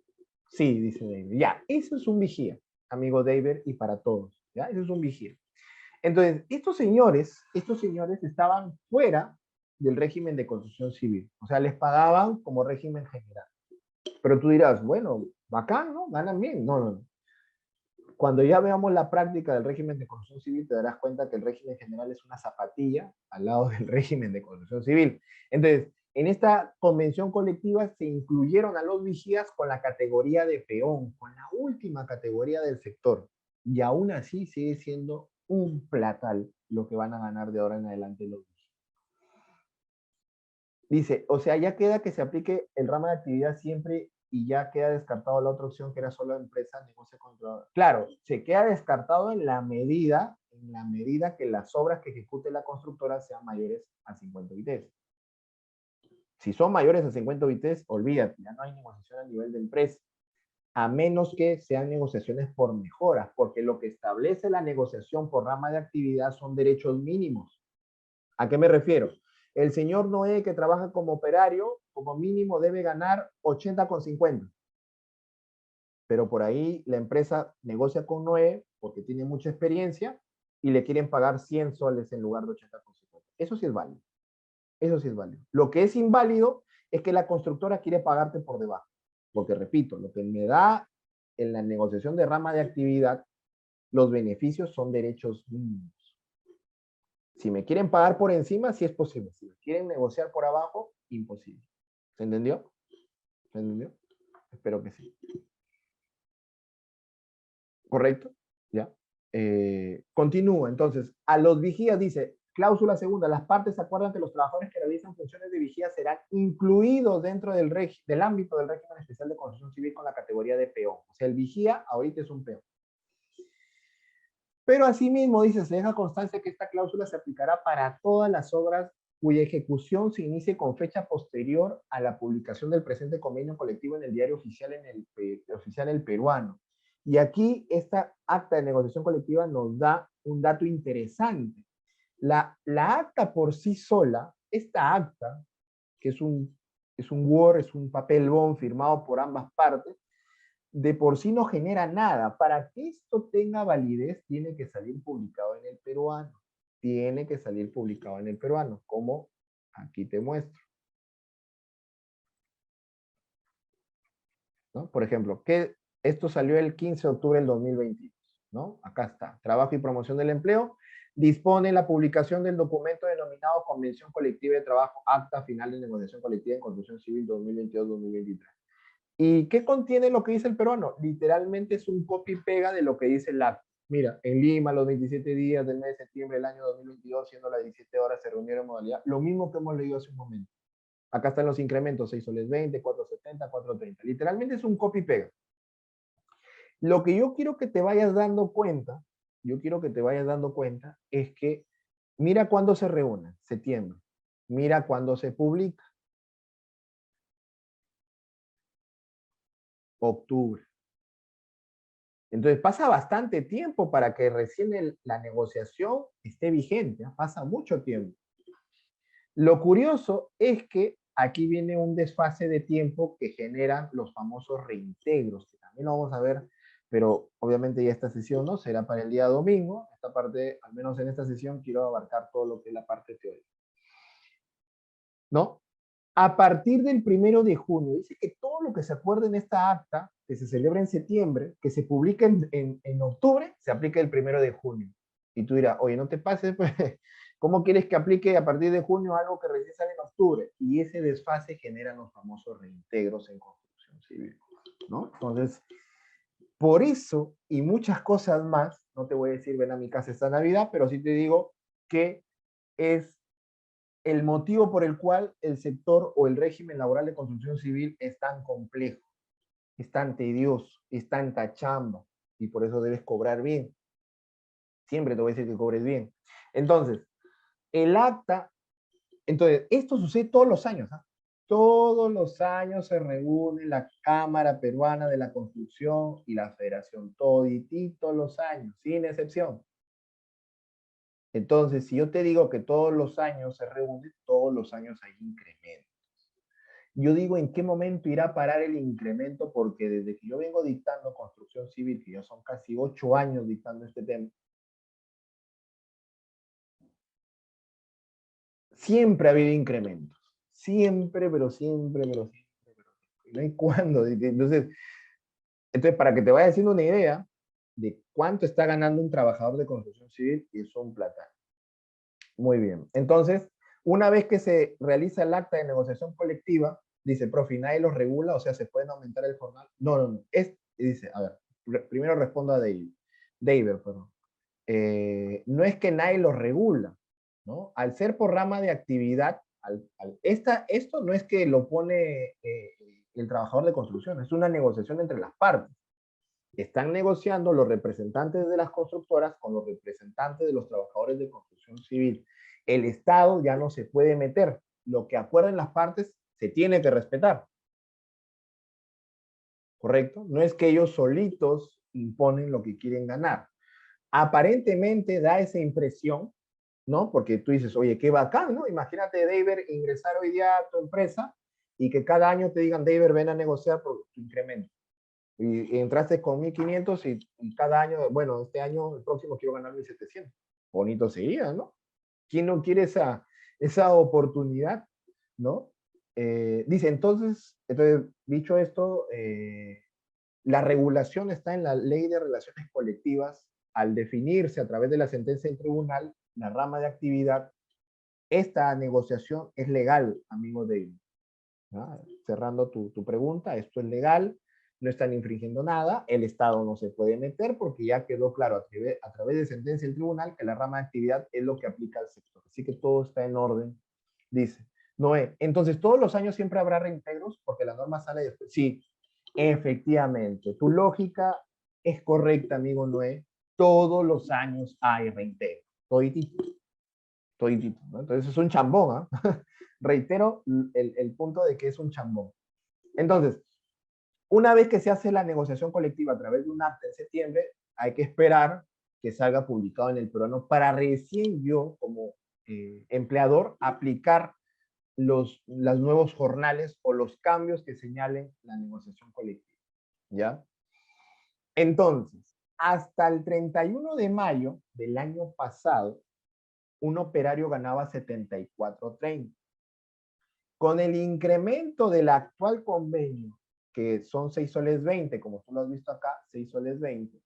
Sí, dice David. Ya, eso es un vigía, amigo David, y para todos. ¿Ya? Eso es un vigía. Entonces, estos señores estaban fuera del régimen de construcción civil. O sea, les pagaban como régimen general. Pero tú dirás, bueno, bacán, ¿no? Ganan bien. No, no, no. Cuando ya veamos la práctica del régimen de construcción civil, te darás cuenta que el régimen general es una zapatilla al lado del régimen de construcción civil. Entonces, en esta convención colectiva se incluyeron a los vigías con la categoría de peón, con la última categoría del sector. Y aún así sigue siendo un platal lo que van a ganar de ahora en adelante los vigías. Dice, o sea, ya queda que se aplique el ramo de actividad siempre y ya queda descartado la otra opción que era solo empresa, negocio controlador. Claro, se queda descartado en la medida que las obras que ejecute la constructora sean mayores a 50 UITs. Si son mayores a 50 UITs, olvídate, ya no hay negociación a nivel de empresa, a menos que sean negociaciones por mejoras, porque lo que establece la negociación por rama de actividad son derechos mínimos. ¿A qué me refiero? El señor Noé que trabaja como operario, como mínimo debe ganar 80,50. Pero por ahí la empresa negocia con Noé porque tiene mucha experiencia y le quieren pagar 100 soles en lugar de 80,50. Eso sí es válido. Eso sí es válido. Lo que es inválido es que la constructora quiere pagarte por debajo. Porque, repito, lo que me da en la negociación de rama de actividad, los beneficios son derechos mínimos. Si me quieren pagar por encima, sí es posible. Si me quieren negociar por abajo, imposible. ¿Se entendió? ¿Se entendió? Espero que sí. ¿Correcto? ¿Ya? Continúa. Entonces, a los vigías dice, cláusula segunda, las partes acuerdan que los trabajadores que realizan funciones de vigía serán incluidos dentro del ámbito del régimen especial de construcción civil con la categoría de peón. O sea, el vigía ahorita es un peón. Pero asimismo, dice, se deja constancia que esta cláusula se aplicará para todas las obras cuya ejecución se inicie con fecha posterior a la publicación del presente convenio colectivo en el diario oficial, oficial El Peruano. Y aquí esta acta de negociación colectiva nos da un dato interesante. La acta por sí sola, esta acta, que es un Word, es un papel bond firmado por ambas partes, de por sí no genera nada. Para que esto tenga validez, tiene que salir publicado en El Peruano. Tiene que salir publicado en El Peruano, como aquí te muestro. ¿No? Por ejemplo, que esto salió el 15 de octubre del 2022. ¿No? Acá está. Trabajo y promoción del empleo. Dispone la publicación del documento denominado Convención Colectiva de Trabajo, Acta Final de Negociación Colectiva en Construcción Civil 2022-2023. ¿Y qué contiene lo que dice el peruano? Literalmente es un copy y pega de lo que dice el acta. Mira, en Lima, los 27 días del mes de septiembre del año 2022, siendo las 17 horas, se reunieron en modalidad. Lo mismo que hemos leído hace un momento. Acá están los incrementos, 6 soles 20, 4.70, 4.30. Literalmente es un copy y pega. Lo que yo quiero que te vayas dando cuenta, es que mira cuándo se reúnen, septiembre. Mira cuándo se publica, octubre. Entonces pasa bastante tiempo para que recién la negociación esté vigente, ¿eh? Pasa mucho tiempo. Lo curioso es que aquí viene un desfase de tiempo que generan los famosos reintegros, que también lo vamos a ver, pero obviamente ya esta sesión no será para el día domingo. Esta parte, al menos en esta sesión, quiero abarcar todo lo que es la parte teórica. ¿No? A partir del 1 de junio, dice que todo lo que se acuerde en esta acta, que se celebra en septiembre, que se publica en octubre, se aplica el 1 de junio. Y tú dirás, oye, no te pases, pues, ¿cómo quieres que aplique a partir de junio algo que recién sale en octubre? Y ese desfase genera los famosos reintegros en construcción civil, ¿no? Entonces, por eso y muchas cosas más, no te voy a decir ven a mi casa esta Navidad, pero sí te digo que es el motivo por el cual el sector o el régimen laboral de construcción civil es tan complejo, es tan tedioso, es tanta chamba, y por eso debes cobrar bien. Siempre te voy a decir que cobres bien. Entonces, el acta, entonces, esto sucede todos los años, ¿eh? Todos los años se reúne la Cámara Peruana de la Construcción y la Federación, todititos los años, sin excepción. Entonces, si yo te digo que todos los años se reúne, todos los años hay incrementos. Yo digo, ¿en qué momento irá a parar el incremento? Porque desde que yo vengo dictando construcción civil, que ya son casi 8 años dictando este tema, siempre ha habido incrementos. Siempre, pero siempre, pero siempre, pero siempre. No hay cuándo. Entonces, para que te vayas haciendo una idea de cuánto está ganando un trabajador de construcción civil, es un plata. Muy bien. Entonces, una vez que se realiza el acta de negociación colectiva, dice, profe, nadie los regula, o sea, ¿se pueden aumentar el jornal? No, no, no. Dice, a ver, primero respondo a David. David, perdón. No es que nadie los regula, ¿no? Al ser por rama de actividad, esto no es que lo pone el trabajador de construcción, es una negociación entre las partes. Están negociando los representantes de las constructoras con los representantes de los trabajadores de construcción civil. El Estado ya no se puede meter. Lo que acuerden las partes se tiene que respetar. ¿Correcto? No es que ellos solitos imponen lo que quieren ganar. Aparentemente da esa impresión, ¿no? Porque tú dices, oye, qué bacán, ¿no? Imagínate, David, ingresar hoy día a tu empresa y que cada año te digan, David, ven a negociar por tu incremento. Y entraste con 1.500 y cada año, bueno, este año, el próximo quiero ganar 1.700. Bonito sería, ¿no? ¿Quién no quiere esa? esa oportunidad, ¿no? Dice, entonces, dicho esto, la regulación está en la Ley de Relaciones Colectivas. Al definirse a través de la sentencia del tribunal, la rama de actividad, esta negociación es legal, amigo David. ¿No? Cerrando tu pregunta, esto es legal, no están infringiendo nada, el Estado no se puede meter porque ya quedó claro a través de sentencia del tribunal que la rama de actividad es lo que aplica al sector. Así que todo está en orden, dice. Noé, entonces todos los años siempre habrá reintegros porque la norma sale después. Sí, efectivamente, tu lógica es correcta, amigo Noé. Todos los años hay reintegro. Toditito. Toditito, ¿no? Entonces es un chambón, ¿eh? Reitero el punto de que es un chambón. Entonces, una vez que se hace la negociación colectiva a través de un acta en septiembre, hay que esperar que salga publicado en el peruano para recién yo, como empleador, aplicar los nuevos jornales o los cambios que señalen la negociación colectiva. ¿Ya? Entonces, hasta el 31 de mayo del año pasado, un operario ganaba 74.30. Con el incremento del actual convenio, que son 6 soles 20, como tú lo has visto acá, 6 soles 20,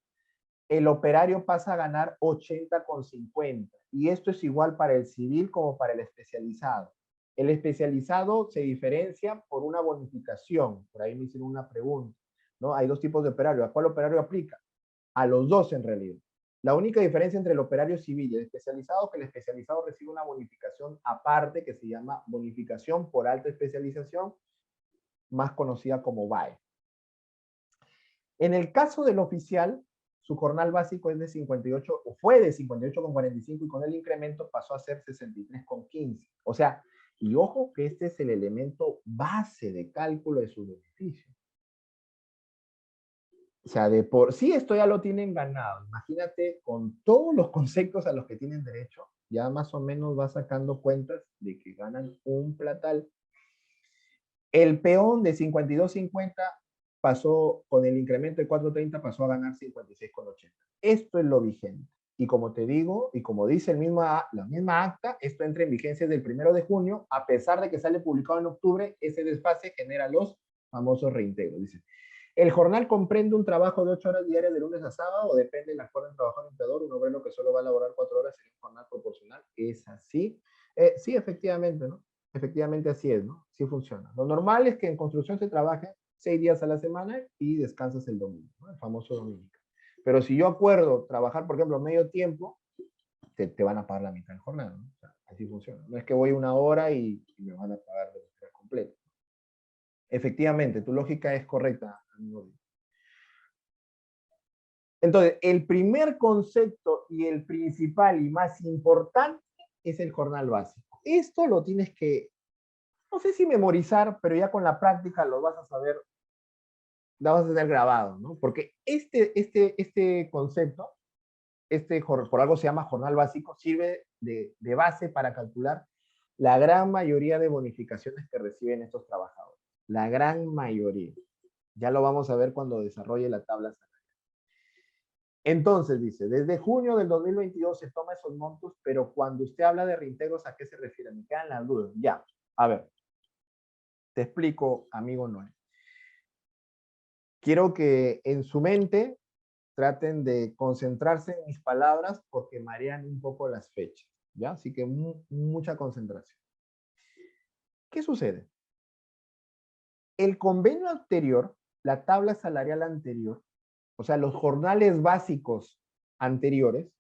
el operario pasa a ganar 80,50. Y esto es igual para el civil como para el especializado. El especializado se diferencia por una bonificación. Por ahí me hicieron una pregunta, ¿no? Hay dos tipos de operario. ¿A cuál operario aplica? A los dos en realidad. La única diferencia entre el operario civil y el especializado es que el especializado recibe una bonificación aparte que se llama bonificación por alta especialización, más conocida como BAE. En el caso del oficial, su jornal básico es de 58, o fue de 58,45 y con el incremento pasó a ser 63,15. O sea, y ojo que este es el elemento base de cálculo de su beneficio. O sea, de por sí esto ya lo tienen ganado. Imagínate con todos los conceptos a los que tienen derecho, ya más o menos va sacando cuentas de que ganan un platal. El peón de 52.50 pasó, con el incremento de 4.30, pasó a ganar 56,80. Esto es lo vigente. Y como te digo, y como dice la misma acta, esto entra en vigencia desde el 1 de junio, a pesar de que sale publicado en octubre, ese desfase genera los famosos reintegros. Dice, el jornal comprende un trabajo de 8 horas diarias de lunes a sábado, o depende del acuerdo del trabajador empleador, un obrero que solo va a laborar 4 horas sería un jornal proporcional. Es así. Sí, efectivamente, ¿no? Efectivamente así es, ¿no? Sí funciona. Lo normal es que en construcción se trabaje 6 días a la semana y descansas el domingo, ¿no? El famoso domingo. Pero si yo acuerdo trabajar, por ejemplo, medio tiempo, te van a pagar la mitad de jornada, ¿no? O sea, así funciona. No es que voy una hora y me van a pagar de manera completa. Efectivamente, tu lógica es correcta, amigo. Entonces, el primer concepto y el principal y más importante es el jornal básico. Esto lo tienes que, no sé si memorizar, pero ya con la práctica lo vas a saber, lo vas a tener grabado, ¿no? Porque este concepto, por algo se llama jornal básico, sirve de base para calcular la gran mayoría de bonificaciones que reciben estos trabajadores. La gran mayoría. Ya lo vamos a ver cuando desarrolle la tabla salarial. Entonces, dice, desde junio del 2022 se toma esos montos, pero cuando usted habla de reintegros, ¿a qué se refiere? Me quedan las dudas. Ya, a ver, te explico, amigo Noé. Quiero que en su mente traten de concentrarse en mis palabras porque marean un poco las fechas, ¿ya? Así que mucha concentración. ¿Qué sucede? El convenio anterior, la tabla salarial anterior, o sea, los jornales básicos anteriores,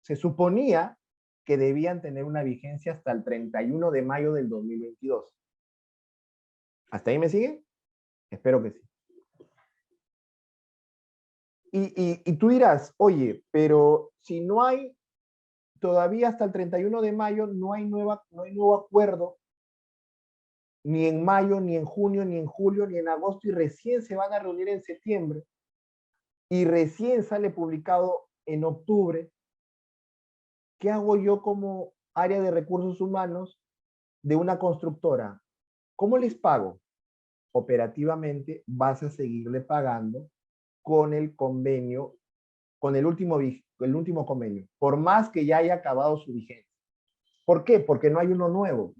se suponía que debían tener una vigencia hasta el 31 de mayo del 2022. ¿Hasta ahí me sigue? Espero que sí. Y tú dirás, oye, pero si no hay todavía hasta el 31 de mayo, no hay nuevo acuerdo, ni en mayo, ni en junio, ni en julio, ni en agosto, y recién se van a reunir en septiembre, y recién sale publicado en octubre. ¿Qué hago yo como área de recursos humanos de una constructora? ¿Cómo les pago? Operativamente vas a seguirle pagando con el convenio, con el último convenio, por más que ya haya acabado su vigencia. ¿Por qué? Porque no hay uno nuevo.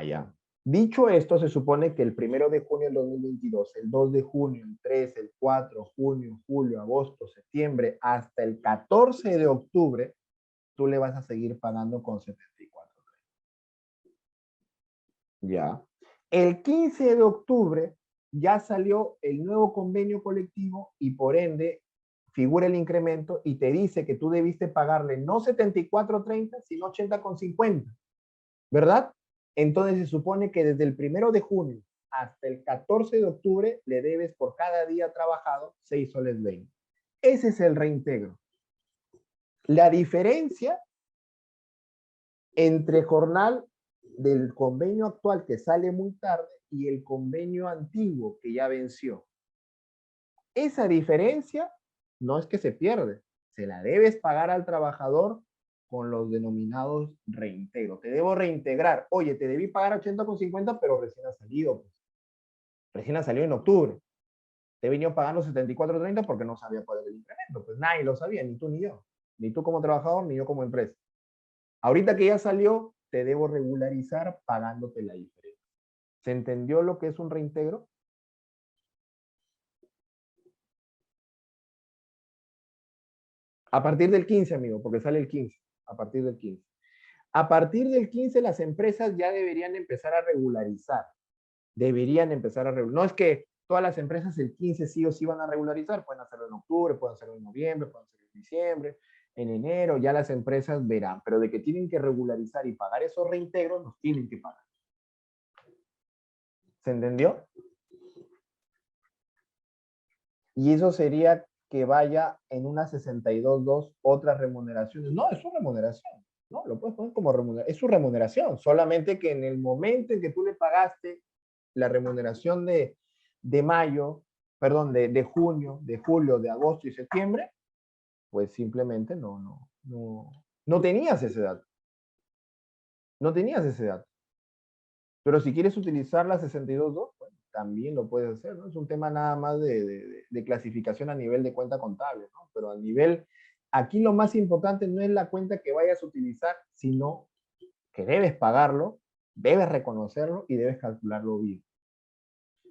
Ya. Dicho esto, se supone que el 1 de junio del 2022, el 2 de junio, el 3, el 4, junio, julio, agosto, septiembre, hasta el 14 de octubre, tú le vas a seguir pagando con 74. Ya. El 15 de octubre ya salió el nuevo convenio colectivo y por ende figura el incremento y te dice que tú debiste pagarle no 74.30, sino 80.50, ¿verdad? Entonces se supone que desde el 1 de junio hasta el 14 de octubre le debes por cada día trabajado 6 soles 20. Ese es el reintegro. La diferencia entre jornal del convenio actual que sale muy tarde y el convenio antiguo que ya venció. Esa diferencia no es que se pierde, se la debes pagar al trabajador con los denominados reintegros. Te debo reintegrar. Oye, te debí pagar 80.50, pero recién ha salido. Pues. Recién ha salido en octubre. Te he venido pagando 74.30 porque no sabía cuál era el incremento. Pues nadie lo sabía, ni tú ni yo. Ni tú como trabajador, ni yo como empresa. Ahorita que ya salió, te debo regularizar pagándote la diferencia. ¿Se entendió lo que es un reintegro? A partir del 15, amigo, porque sale el 15. A partir del 15. A partir del 15 las empresas ya deberían empezar a regularizar. Deberían empezar a regularizar. No es que todas las empresas el 15 sí o sí van a regularizar. Pueden hacerlo en octubre, pueden hacerlo en noviembre, pueden hacerlo en diciembre, en enero. Ya las empresas verán. Pero de que tienen que regularizar y pagar esos reintegros, los tienen que pagar. ¿Se entendió? Y eso sería que vaya en una 62.2 otras remuneraciones. No, es su remuneración. No, lo puedes poner como remuneración. Es su remuneración. Solamente que en el momento en que tú le pagaste la remuneración de mayo, perdón, de junio, de julio, de agosto y septiembre, pues simplemente no tenías ese dato. No tenías ese dato. Pero si quieres utilizar la 62.2, bueno, también lo puedes hacer, ¿no? Es un tema nada más de clasificación a nivel de cuenta contable, ¿no? Pero a nivel, aquí lo más importante no es la cuenta que vayas a utilizar, sino que debes pagarlo, debes reconocerlo y debes calcularlo bien.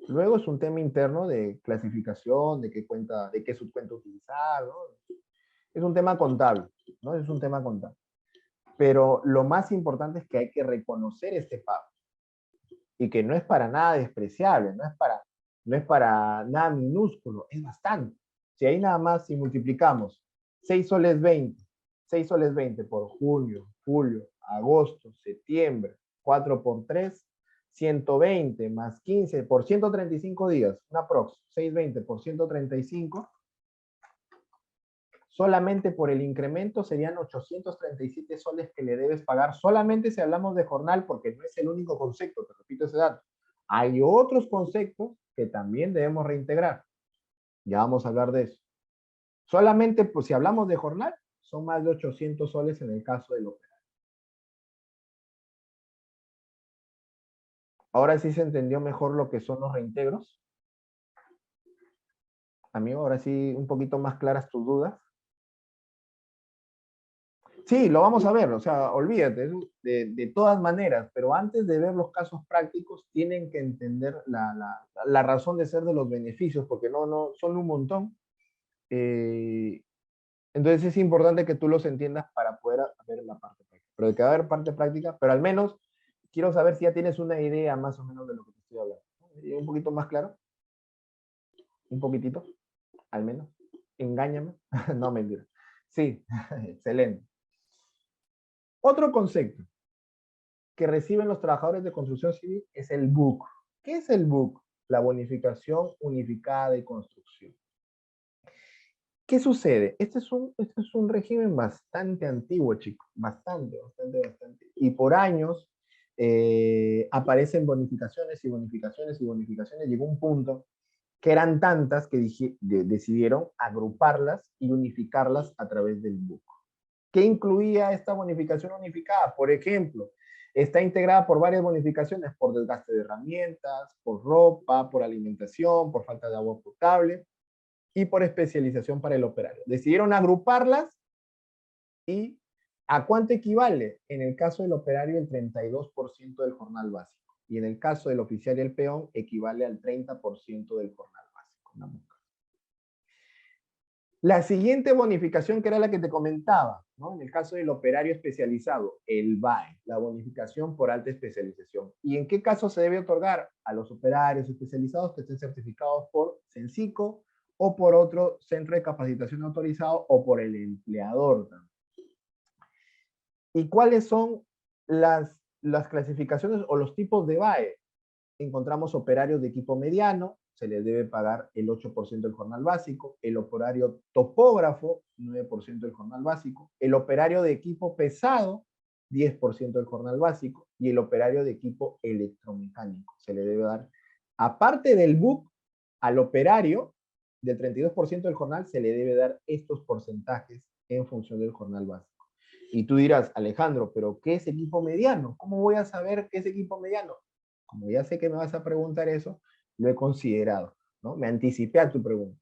Luego es un tema interno de clasificación, de qué cuenta, de qué subcuenta utilizar, ¿no? Es un tema contable, ¿no? Es un tema contable. Pero lo más importante es que hay que reconocer este pago y que no es para nada despreciable, no es para nada minúsculo, es bastante. Si ahí nada más, si multiplicamos 6 soles 20, 6 soles 20 por junio, julio, agosto, septiembre, 4 por 3, 120 más 15 por 135 días, una prox, 620 por 135, solamente por el incremento serían 837 soles que le debes pagar, solamente si hablamos de jornal, porque no es el único concepto, te repito ese dato. Hay otros conceptos que también debemos reintegrar. Ya vamos a hablar de eso. Solamente, pues si hablamos de jornal, son más de 800 soles en el caso del operario. Ahora sí se entendió mejor lo que son los reintegros. Amigo, ahora sí un poquito más claras tus dudas. Sí, lo vamos a ver, o sea, olvídate, de todas maneras, pero antes de ver los casos prácticos, tienen que entender la razón de ser de los beneficios, porque no, son un montón. Entonces es importante que tú los entiendas para poder ver la parte práctica. Pero de que va a haber parte práctica, pero al menos quiero saber si ya tienes una idea más o menos de lo que te estoy hablando. Un poquito más claro, un poquitito, al menos. Engáñame. No, mentira. Sí, excelente. Otro concepto que reciben los trabajadores de construcción civil es el BUC. ¿Qué es el BUC? La bonificación unificada de construcción. ¿Qué sucede? Este es un régimen bastante antiguo, chicos. Bastante. Y por años aparecen bonificaciones y bonificaciones y bonificaciones. Llegó un punto que eran tantas que decidieron agruparlas y unificarlas a través del BUC. ¿Qué incluía esta bonificación unificada? Por ejemplo, está integrada por varias bonificaciones, por desgaste de herramientas, por ropa, por alimentación, por falta de agua potable y por especialización para el operario. Decidieron agruparlas y ¿A cuánto equivale? En el caso del operario, el 32% del jornal básico. Y en el caso del oficial y el peón, equivale al 30% del jornal básico. La siguiente bonificación, que era la que te comentaba, ¿no? En el caso del operario especializado, el BAE, la bonificación por alta especialización. ¿Y en qué caso se debe otorgar? A los operarios especializados que estén certificados por CENSICO o por otro centro de capacitación autorizado o por el empleador también. ¿Y cuáles son las clasificaciones o los tipos de BAE? Encontramos operarios de equipo mediano, se les debe pagar el 8% del jornal básico, el operario topógrafo, 9% del jornal básico, el operario de equipo pesado, 10% del jornal básico, y el operario de equipo electromecánico. Se le debe dar, aparte del BUC, al operario del 32% del jornal, se le debe dar estos porcentajes en función del jornal básico. Y tú dirás, Alejandro, ¿pero qué es equipo mediano? ¿Cómo voy a saber qué es equipo mediano? Como ya sé que me vas a preguntar eso, lo he considerado, ¿no? Me anticipé a tu pregunta.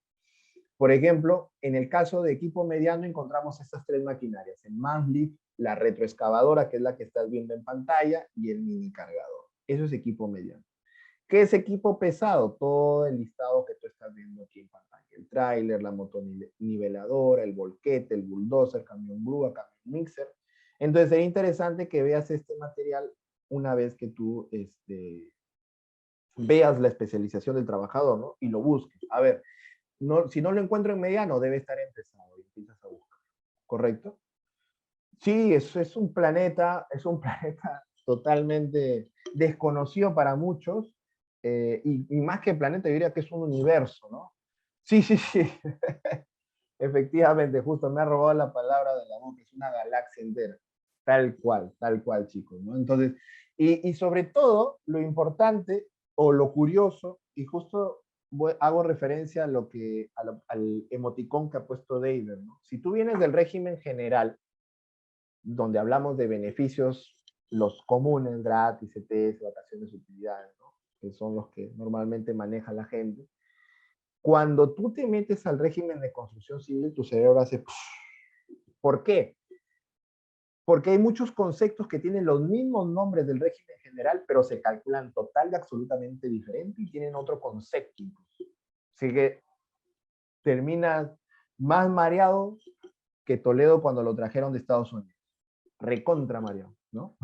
Por ejemplo, en el caso de equipo mediano encontramos estas tres maquinarias, el MANLIFT, la retroexcavadora, que es la que estás viendo en pantalla, y el mini cargador. Eso es equipo mediano. ¿Qué es equipo pesado? Todo el listado que tú estás viendo aquí en pantalla. El tráiler, la motoniveladora, el volquete, el bulldozer, camión grúa, camión mixer. Entonces sería interesante que veas este material una vez que tú veas la especialización del trabajador, ¿no? Y lo busques. A ver, no, si no lo encuentro en mediano, debe estar en pesado y empiezas a buscar. ¿Correcto? Sí, es un planeta totalmente desconocido para muchos, y más que planeta, yo diría que es un universo, ¿no? Sí, sí, sí, efectivamente, justo me ha robado la palabra de la boca, es una galaxia entera, tal cual, chicos, ¿no? Entonces, y sobre todo, lo importante o lo curioso, y justo hago referencia a al emoticón que ha puesto David, ¿no? Si tú vienes del régimen general, donde hablamos de beneficios, los comunes, gratis, ETS, vacaciones, utilidades, ¿no? Que son los que normalmente maneja la gente. Cuando tú te metes al régimen de construcción civil, tu cerebro hace... ¿Por qué? Porque hay muchos conceptos que tienen los mismos nombres del régimen general, pero se calculan total y absolutamente diferente y tienen otro concepto. Así que terminas más mareado que Toledo cuando lo trajeron de Estados Unidos. Recontra mareado, ¿no?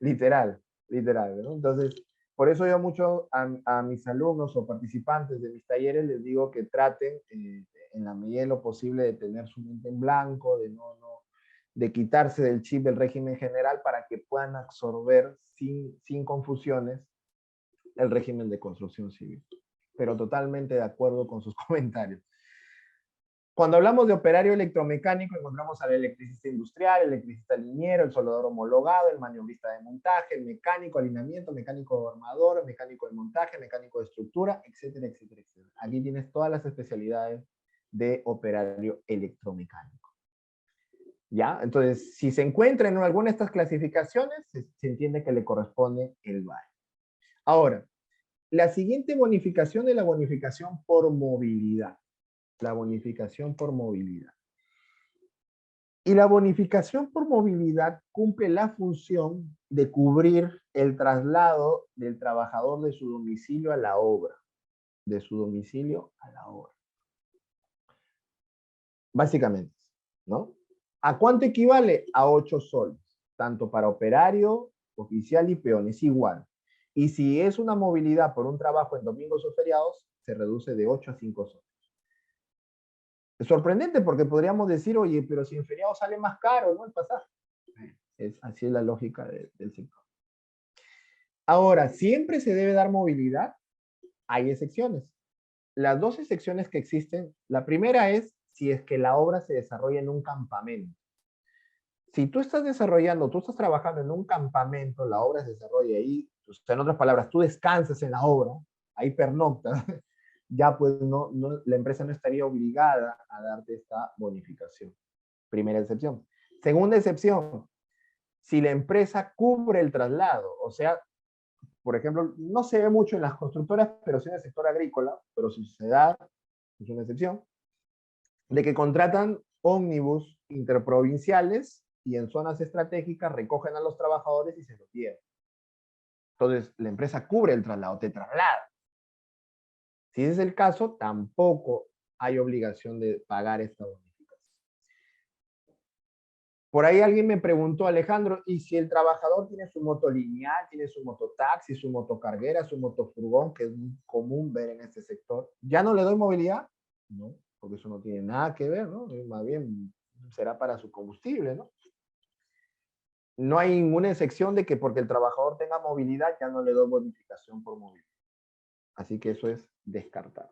literal, literal, ¿no? Entonces, por eso yo mucho a mis alumnos o participantes de mis talleres les digo que traten en la medida de lo posible de tener su mente en blanco, de quitarse del chip del régimen general para que puedan absorber sin confusiones el régimen de construcción civil. Pero totalmente de acuerdo con sus comentarios. Cuando hablamos de operario electromecánico, encontramos al electricista industrial, el electricista liniero, el soldador homologado, el maniobrista de montaje, el mecánico, alineamiento, mecánico de armador, mecánico de montaje, mecánico de estructura, etcétera, etcétera, etcétera. Aquí tienes todas las especialidades de operario electromecánico. ¿Ya? Entonces, si se encuentra en alguna de estas clasificaciones, se entiende que le corresponde el BAE. Ahora, la siguiente bonificación es la bonificación por movilidad. La bonificación por movilidad. Y la bonificación por movilidad cumple la función de cubrir el traslado del trabajador de su domicilio a la obra. De su domicilio a la obra. Básicamente, ¿no? ¿A cuánto equivale? A 8 soles, tanto para operario, oficial y peón, es igual. Y si es una movilidad por un trabajo en domingos o feriados, se reduce de 8 a 5 soles. Es sorprendente porque podríamos decir, oye, pero si en feriado sale más caro, ¿no? El pasaje. Así es la lógica del sector. Ahora, ¿siempre se debe dar movilidad? Hay excepciones. Las dos excepciones que existen, la primera es si es que la obra se desarrolla en un campamento. Si tú estás trabajando en un campamento, la obra se desarrolla ahí, pues, en otras palabras, tú descansas en la obra, ahí pernoctas, ya pues la empresa no estaría obligada a darte esta bonificación. Primera excepción. Segunda excepción, si la empresa cubre el traslado, o sea, por ejemplo, no se ve mucho en las constructoras, pero sí en el sector agrícola, pero si se da, es una excepción, de que contratan ómnibus interprovinciales y en zonas estratégicas recogen a los trabajadores y se los llevan. Entonces, la empresa cubre el traslado, te traslada. Si ese es el caso, tampoco hay obligación de pagar esta bonificación. Por ahí alguien me preguntó, Alejandro, ¿y si el trabajador tiene su moto lineal, tiene su mototaxi, su motocarguera, su motofurgón, que es muy común ver en este sector, ya no le doy movilidad? No, porque eso no tiene nada que ver, ¿no? Más bien será para su combustible, ¿no? No hay ninguna excepción de que porque el trabajador tenga movilidad ya no le doy bonificación por movilidad. Así que eso es descartado.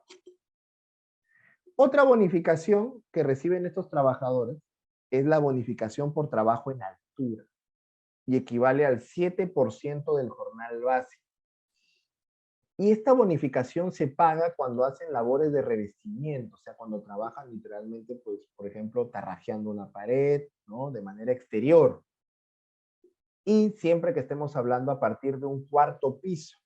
Otra bonificación que reciben estos trabajadores es la bonificación por trabajo en altura y equivale al 7% del jornal básico. Y esta bonificación se paga cuando hacen labores de revestimiento, o sea, cuando trabajan literalmente, pues, por ejemplo, tarrajeando una pared, ¿no? De manera exterior. Y siempre que estemos hablando a partir de un cuarto piso.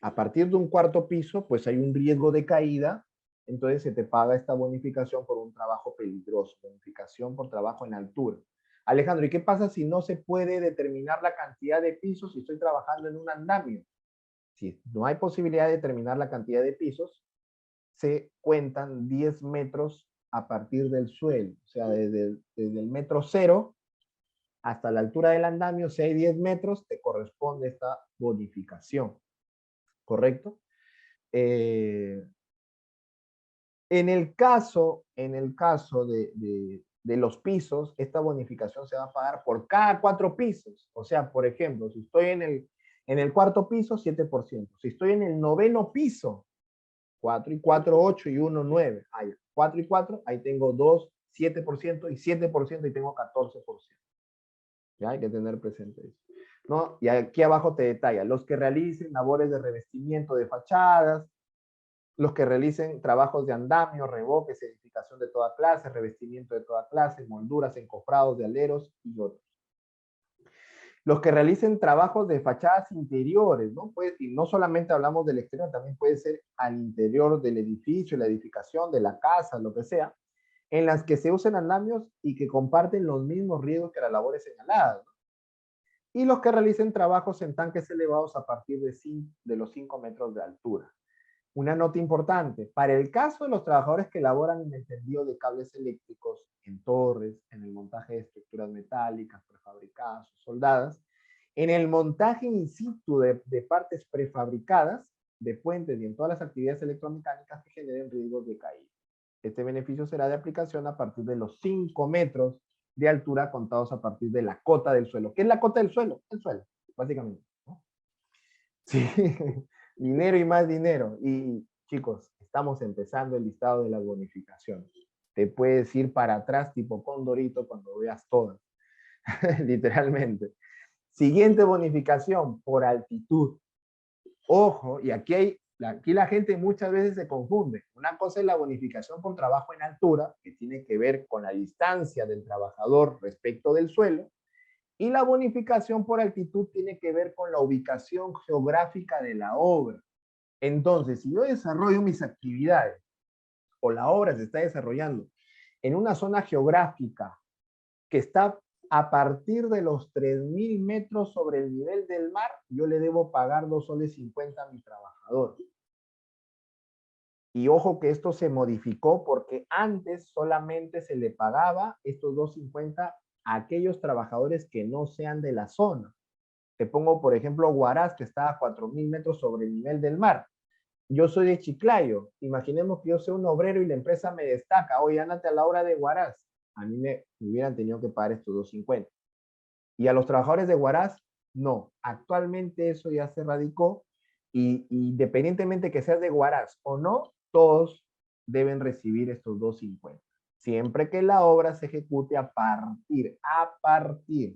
A partir de un cuarto piso, pues hay un riesgo de caída, entonces se te paga esta bonificación por un trabajo peligroso, bonificación por trabajo en altura. Alejandro, ¿y qué pasa si no se puede determinar la cantidad de pisos si estoy trabajando en un andamio? Si no hay posibilidad de determinar la cantidad de pisos, se cuentan 10 metros a partir del suelo, o sea, desde el metro cero hasta la altura del andamio, si hay 10 metros, te corresponde esta bonificación, ¿correcto? En el caso de los pisos, esta bonificación se va a pagar por cada 4 pisos. O sea, por ejemplo, si estoy en el cuarto piso, 7%. Si estoy en el noveno piso, 4 y 4, 8 y 1, 9. Ahí, 4 y 4, ahí tengo 2, 7% y 7% y tengo 14%. Ya hay que tener presente eso. ¿No? Y aquí abajo te detalla, los que realicen labores de revestimiento de fachadas, los que realicen trabajos de andamio, revoques, edificación de toda clase, revestimiento de toda clase, molduras, encofrados de aleros y otros. Los que realicen trabajos de fachadas interiores, ¿no? Pues, y no solamente hablamos del exterior, también puede ser al interior del edificio, la edificación, de la casa, lo que sea, en las que se usen andamios y que comparten los mismos riesgos que las labores señaladas, ¿no? Y los que realicen trabajos en tanques elevados a partir de los 5 metros de altura. Una nota importante, para el caso de los trabajadores que laboran en el tendido de cables eléctricos, en torres, en el montaje de estructuras metálicas, prefabricadas o soldadas, en el montaje in situ de partes prefabricadas, de puentes y en todas las actividades electromecánicas que generen riesgos de caída. Este beneficio será de aplicación a partir de los 5 metros de altura contados a partir de la cota del suelo. ¿Qué es la cota del suelo? El suelo, básicamente, ¿no? Sí. Dinero y más dinero. Y chicos, estamos empezando el listado de las bonificaciones. Te puedes ir para atrás tipo Condorito cuando veas todas. Literalmente. Siguiente bonificación por altitud. Ojo, y aquí la gente muchas veces se confunde. Una cosa es la bonificación por trabajo en altura, que tiene que ver con la distancia del trabajador respecto del suelo, y la bonificación por altitud tiene que ver con la ubicación geográfica de la obra. Entonces, si yo desarrollo mis actividades o la obra se está desarrollando en una zona geográfica que está a partir de los 3.000 metros sobre el nivel del mar, yo le debo pagar 2 soles 50 a mi trabajador. Y ojo que esto se modificó porque antes solamente se le pagaba estos 2.50 a aquellos trabajadores que no sean de la zona. Te pongo, por ejemplo, Huaraz, que está a 4.000 metros sobre el nivel del mar. Yo soy de Chiclayo, imaginemos que yo soy un obrero y la empresa me destaca, oye, ándate a la obra de Huaraz, a mí me hubieran tenido que pagar estos 2.50. Y a los trabajadores de Huaraz, no, actualmente eso ya se radicó y independientemente que seas de Huaraz o no, todos deben recibir estos 2.50. Siempre que la obra se ejecute a partir,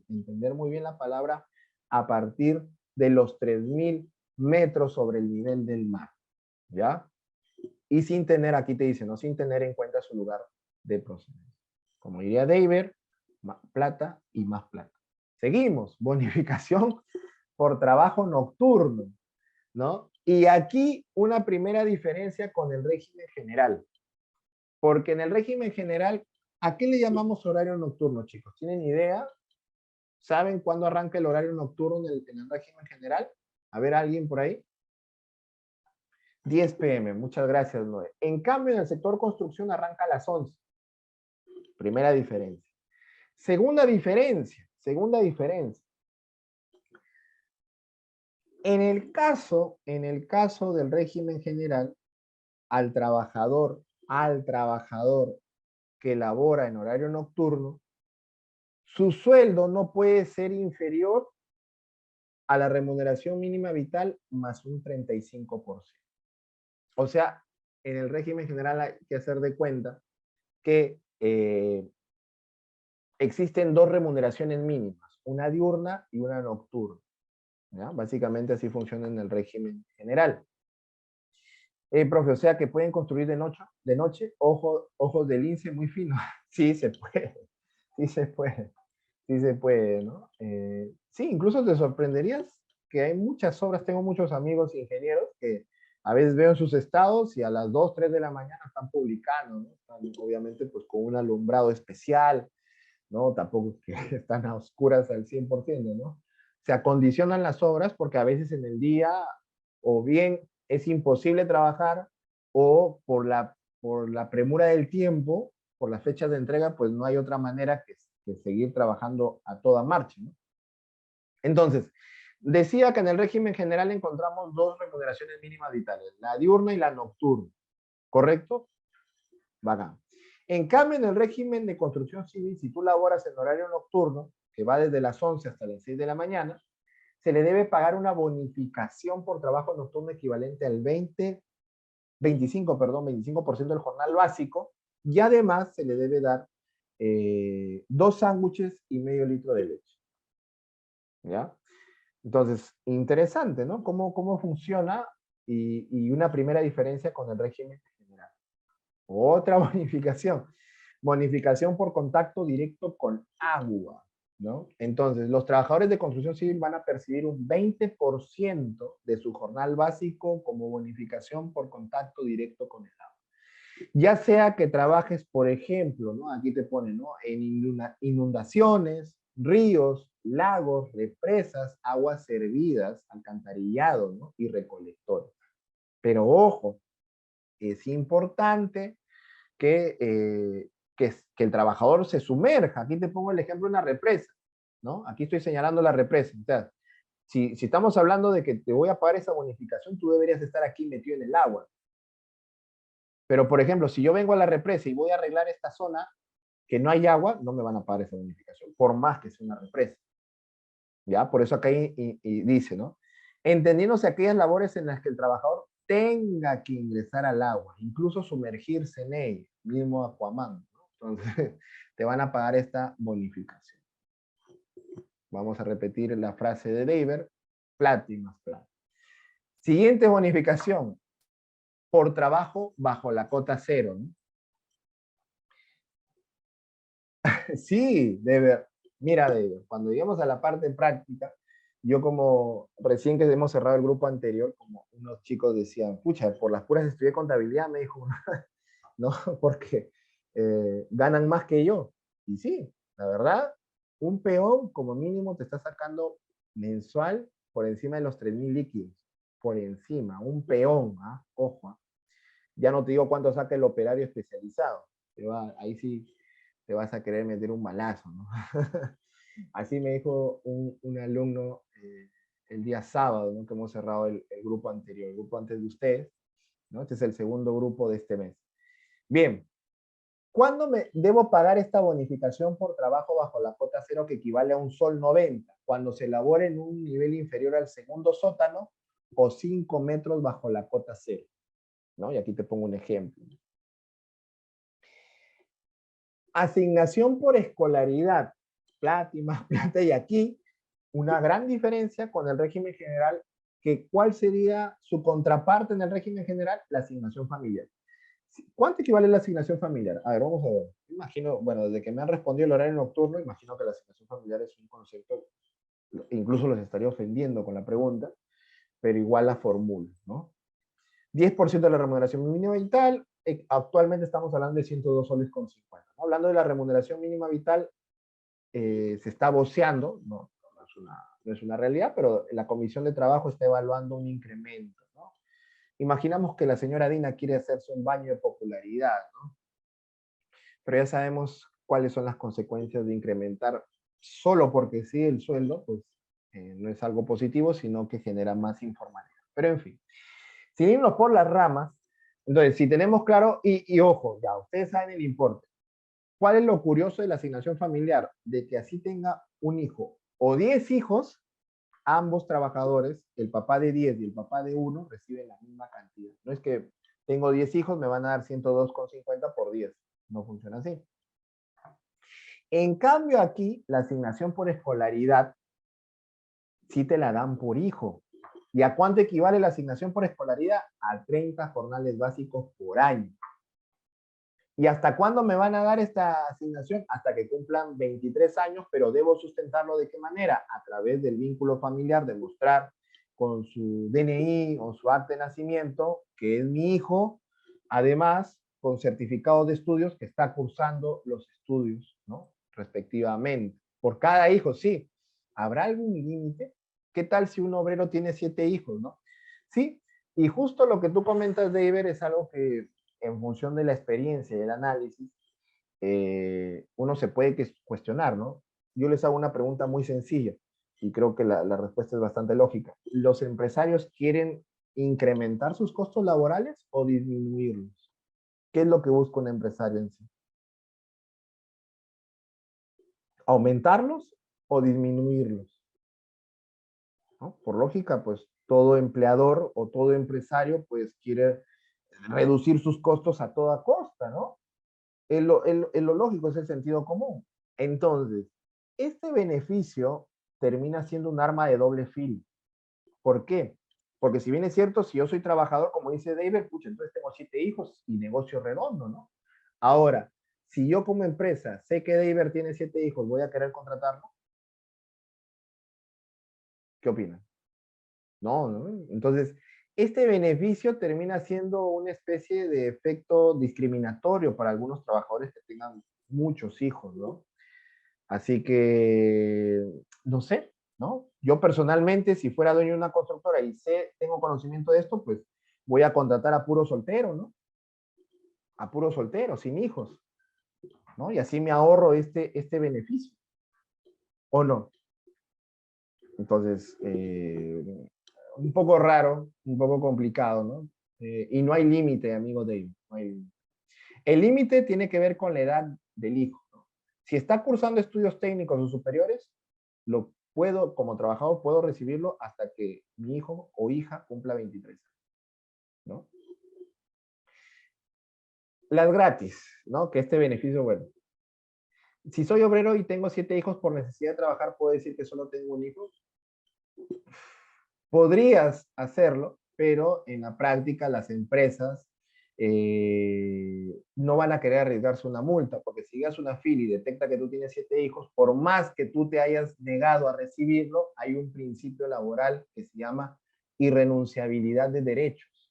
entender muy bien la palabra, a partir de los 3.000 metros sobre el nivel del mar. ¿Ya? Y sin tener, aquí te dice, no sin tener en cuenta su lugar de procedencia. Como diría David, más plata y más plata. Seguimos, bonificación por trabajo nocturno, ¿no? Y aquí una primera diferencia con el régimen general. Porque en el régimen general, ¿A qué le llamamos horario nocturno, chicos? ¿Tienen idea? ¿Saben cuándo arranca el horario nocturno en el régimen general? A ver, ¿alguien por ahí? 10 p.m. Muchas gracias, Noé. En cambio, en el sector construcción arranca a las 11. Primera diferencia. Segunda diferencia. En el caso del régimen general, al trabajador que labora en horario nocturno, su sueldo no puede ser inferior a la remuneración mínima vital más un 35%. O sea, en el régimen general hay que hacer de cuenta que existen dos remuneraciones mínimas, una diurna y una nocturna. ¿Ya? Básicamente así funciona en el régimen general. Profe, o sea que pueden construir de noche, ojos de lince muy finos. Sí se puede, sí se puede, ¿no? Sí, incluso te sorprenderías que hay muchas obras, tengo muchos amigos ingenieros que a veces veo en sus estados y a las 2, 3 de la mañana están publicando, ¿no? Están, obviamente pues con un alumbrado especial, ¿no? Tampoco es que están a oscuras al 100%, ¿no? Se acondicionan las obras porque a veces en el día o bien es imposible trabajar o por la premura del tiempo, por las fechas de entrega, pues no hay otra manera que seguir trabajando a toda marcha, ¿no? Entonces, decía que en el régimen general encontramos dos remuneraciones mínimas vitales, la diurna y la nocturna, ¿correcto? Bacán. En cambio, en el régimen de construcción civil, si tú laboras en horario nocturno, que va desde las 11 hasta las 6 de la mañana, se le debe pagar una bonificación por trabajo nocturno equivalente al 25% del jornal básico, y además se le debe dar 2 sándwiches y medio litro de leche. ¿Ya? Entonces, interesante, ¿no? ¿Cómo funciona? Y una primera diferencia con el régimen general. Otra bonificación por contacto directo con agua, ¿no? Entonces, los trabajadores de construcción civil van a percibir un 20% de su jornal básico como bonificación por contacto directo con el agua. Ya sea que trabajes, por ejemplo, ¿no? Aquí te ponen, ¿no? En inundaciones, ríos, lagos, represas, aguas servidas, alcantarillado, ¿no? Y recolectores. Pero ojo, es importante que el trabajador se sumerja. Aquí te pongo el ejemplo de una represa, ¿no? Aquí estoy señalando la represa. O sea, si estamos hablando de que te voy a pagar esa bonificación, tú deberías estar aquí metido en el agua. Pero, por ejemplo, si yo vengo a la represa y voy a arreglar esta zona que no hay agua, no me van a pagar esa bonificación, por más que sea una represa. ¿Ya? Por eso acá y dice, ¿no? Entendiéndose aquellas labores en las que el trabajador tenga que ingresar al agua, incluso sumergirse en ella, mismo Aquaman, ¿no? Entonces, te van a pagar esta bonificación. Vamos a repetir la frase de David, plata y más plata. Siguiente bonificación, por trabajo bajo la cota cero, ¿no? Sí, mira, cuando llegamos a la parte práctica, yo como recién que hemos cerrado el grupo anterior, como unos chicos decían, pucha, por las puras estudié contabilidad, me dijo, ¿no? Porque ganan más que yo. Y sí, la verdad, un peón como mínimo te está sacando mensual por encima de los 3.000 líquidos. Por encima, un peón, ¿ah? Ojo. ¿Ah? Ya no te digo cuánto saca el operario especializado. Ahí sí te vas a querer meter un balazo, ¿no? Así me dijo un alumno el día sábado, ¿no? Que hemos cerrado el grupo anterior, el grupo antes de ustedes, ¿no? Este es el segundo grupo de este mes. Bien, ¿cuándo me debo pagar esta bonificación por trabajo bajo la cota cero que equivale a un sol 90? Cuando se elabore en un nivel inferior al segundo sótano o 5 metros bajo la cota cero, ¿no? Y aquí te pongo un ejemplo. Asignación por escolaridad, plata y más plata, y aquí una gran diferencia con el régimen general, que ¿cuál sería su contraparte en el régimen general? La asignación familiar. ¿Cuánto equivale la asignación familiar? A ver, vamos a ver. Imagino, bueno, desde que me han respondido el horario nocturno, imagino que la asignación familiar es un concepto, incluso los estaría ofendiendo con la pregunta, pero igual la fórmula, ¿no? 10% de la remuneración mínima vital, actualmente estamos hablando de 102 soles con 50. ¿No? Hablando de la remuneración mínima vital, se está voceando, no es una realidad, pero la Comisión de Trabajo está evaluando un incremento. ¿No? Imaginamos que la señora Dina quiere hacerse un baño de popularidad, ¿no? Pero ya sabemos cuáles son las consecuencias de incrementar solo porque sí el sueldo, pues no es algo positivo, sino que genera más informalidad. Pero en fin, sin irnos por las ramas, entonces, si tenemos claro, y ojo, ya ustedes saben el importe. ¿Cuál es lo curioso de la asignación familiar? De que así tenga un hijo o 10 hijos, ambos trabajadores, el papá de 10 y el papá de uno, reciben la misma cantidad. No es que tengo 10 hijos, me van a dar 102,50 por 10. No funciona así. En cambio aquí, la asignación por escolaridad sí te la dan por hijo. ¿Y a cuánto equivale la asignación por escolaridad? A 30 jornales básicos por año. ¿Y hasta cuándo me van a dar esta asignación? Hasta que cumplan 23 años, pero debo sustentarlo de qué manera? A través del vínculo familiar, demostrar con su DNI o su acta de nacimiento que es mi hijo, además con certificado de estudios que está cursando los estudios, ¿no? Respectivamente. Por cada hijo, sí. ¿Habrá algún límite? ¿Qué tal si un obrero tiene 7 hijos, no? Sí, y justo lo que tú comentas, David, es algo que en función de la experiencia y el análisis, uno se puede cuestionar, ¿no? Yo les hago una pregunta muy sencilla y creo que la respuesta es bastante lógica. ¿Los empresarios quieren incrementar sus costos laborales o disminuirlos? ¿Qué es lo que busca un empresario en sí? ¿Aumentarlos o disminuirlos? ¿No? Por lógica, pues todo empleador o todo empresario pues quiere reducir sus costos a toda costa, ¿no? En lo lógico, es el sentido común. Entonces, este beneficio termina siendo un arma de doble filo. ¿Por qué? Porque si bien es cierto, si yo soy trabajador, como dice David, pucha, entonces tengo 7 hijos y negocio redondo, ¿no? Ahora, si yo como empresa sé que David tiene 7 hijos, voy a querer contratarlo, ¿qué opinan? No, ¿no? Entonces, este beneficio termina siendo una especie de efecto discriminatorio para algunos trabajadores que tengan muchos hijos, ¿no? Así que, no sé, ¿no? Yo personalmente, si fuera dueño de una constructora y tengo conocimiento de esto, pues voy a contratar a puro soltero, ¿no? A puro soltero, sin hijos, ¿no? Y así me ahorro este beneficio, ¿o no? Entonces, un poco raro, un poco complicado, ¿no? Y no hay límite, amigo David. No hay límite. El límite tiene que ver con la edad del hijo, ¿no? Si está cursando estudios técnicos o superiores, lo puedo, como trabajador, puedo recibirlo hasta que mi hijo o hija cumpla 23 años, ¿no? Las gratis, ¿no? Que este beneficio, bueno, si soy obrero y tengo 7 hijos por necesidad de trabajar, ¿puedo decir que solo tengo un hijo? Podrías hacerlo, pero en la práctica las empresas no van a querer arriesgarse una multa, porque si llegas a una fila y detecta que tú tienes 7 hijos, por más que tú te hayas negado a recibirlo, hay un principio laboral que se llama irrenunciabilidad de derechos,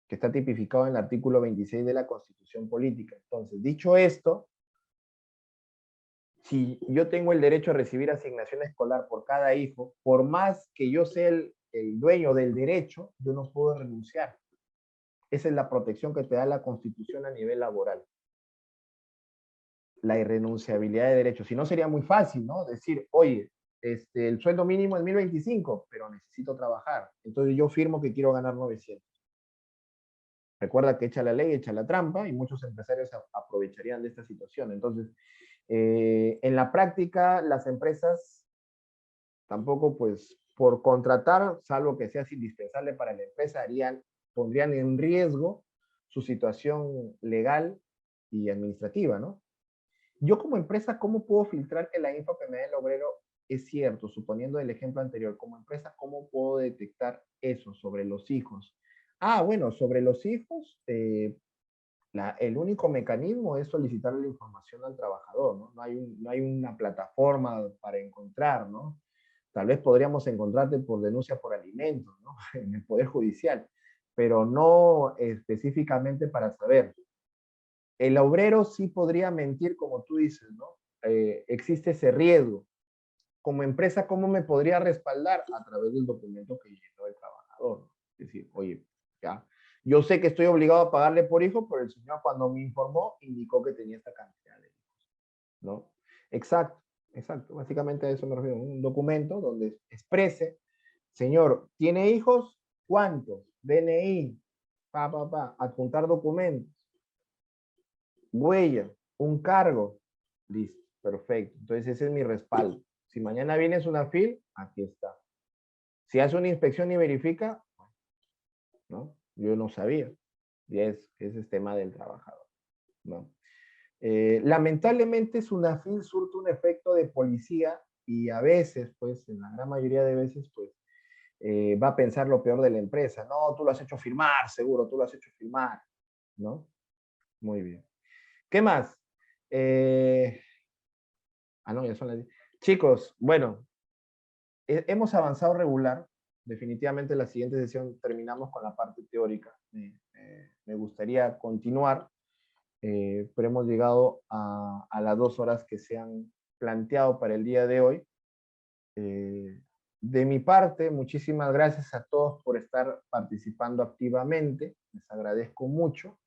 que está tipificado en el artículo 26 de la Constitución Política. Entonces, dicho esto, si yo tengo el derecho a recibir asignación escolar por cada hijo, por más que yo sea el dueño del derecho, yo no puedo renunciar. Esa es la protección que te da la Constitución a nivel laboral. La irrenunciabilidad de derechos. Si no, sería muy fácil, ¿no? Decir, oye, el sueldo mínimo es 1025, pero necesito trabajar. Entonces yo firmo que quiero ganar 900. Recuerda que echa la ley, echa la trampa, y muchos empresarios aprovecharían de esta situación. Entonces, en la práctica, las empresas tampoco, pues, por contratar, salvo que seas indispensable para la empresa, pondrían en riesgo su situación legal y administrativa, ¿no? Yo como empresa, ¿cómo puedo filtrar que la info que me da el obrero es cierto? Suponiendo el ejemplo anterior, como empresa, ¿cómo puedo detectar eso sobre los hijos? Ah, bueno, sobre los hijos, el único mecanismo es solicitar la información al trabajador, ¿no? No hay una plataforma para encontrar, ¿no? Tal vez podríamos encontrarte por denuncia por alimentos, ¿no? En el Poder Judicial. pero no específicamente para saber. El obrero sí podría mentir, como tú dices, ¿no? Existe ese riesgo. Como empresa, ¿cómo me podría respaldar? A través del documento que llenó el trabajador, ¿no? Es decir, oye, ya, yo sé que estoy obligado a pagarle por hijo, pero el señor cuando me informó indicó que tenía esta cantidad de hijos, ¿no? Exacto, exacto. Básicamente a eso me refiero. Un documento donde exprese, señor, ¿tiene hijos? ¿Cuántos? DNI, adjuntar documentos, huella, un cargo. Listo, perfecto. Entonces ese es mi respaldo. Si mañana vienes una FIL, aquí está. Si hace una inspección y verifica, ¿no? Yo no sabía. Y ese es tema del trabajador, ¿no? Lamentablemente FIL surte un efecto de policía y a veces, pues, en la gran mayoría de veces, pues, va a pensar lo peor de la empresa. No, tú lo has hecho firmar, seguro, tú lo has hecho firmar, ¿no? Muy bien. ¿Qué más? No, ya son las 10. Chicos, bueno, hemos avanzado regular. Definitivamente la siguiente sesión terminamos con la parte teórica. Me gustaría continuar, pero hemos llegado a las 2 horas que se han planteado para el día de hoy. De mi parte, muchísimas gracias a todos por estar participando activamente. Les agradezco mucho.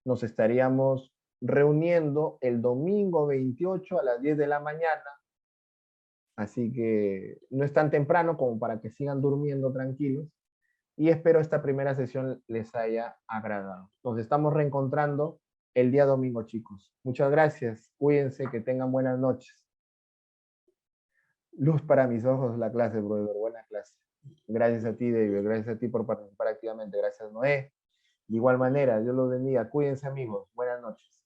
Nos estaríamos reuniendo el domingo 28 a las 10 de la mañana. Así que no es tan temprano como para que sigan durmiendo tranquilos. Y espero esta primera sesión les haya agradado. Nos estamos reencontrando el día domingo, chicos. Muchas gracias. Cuídense, que tengan buenas noches. Luz para mis ojos la clase, brother. Buena clase. Gracias a ti, David. Gracias a ti por participar activamente. Gracias, Noé. De igual manera, Dios los bendiga. Cuídense, amigos. Buenas noches.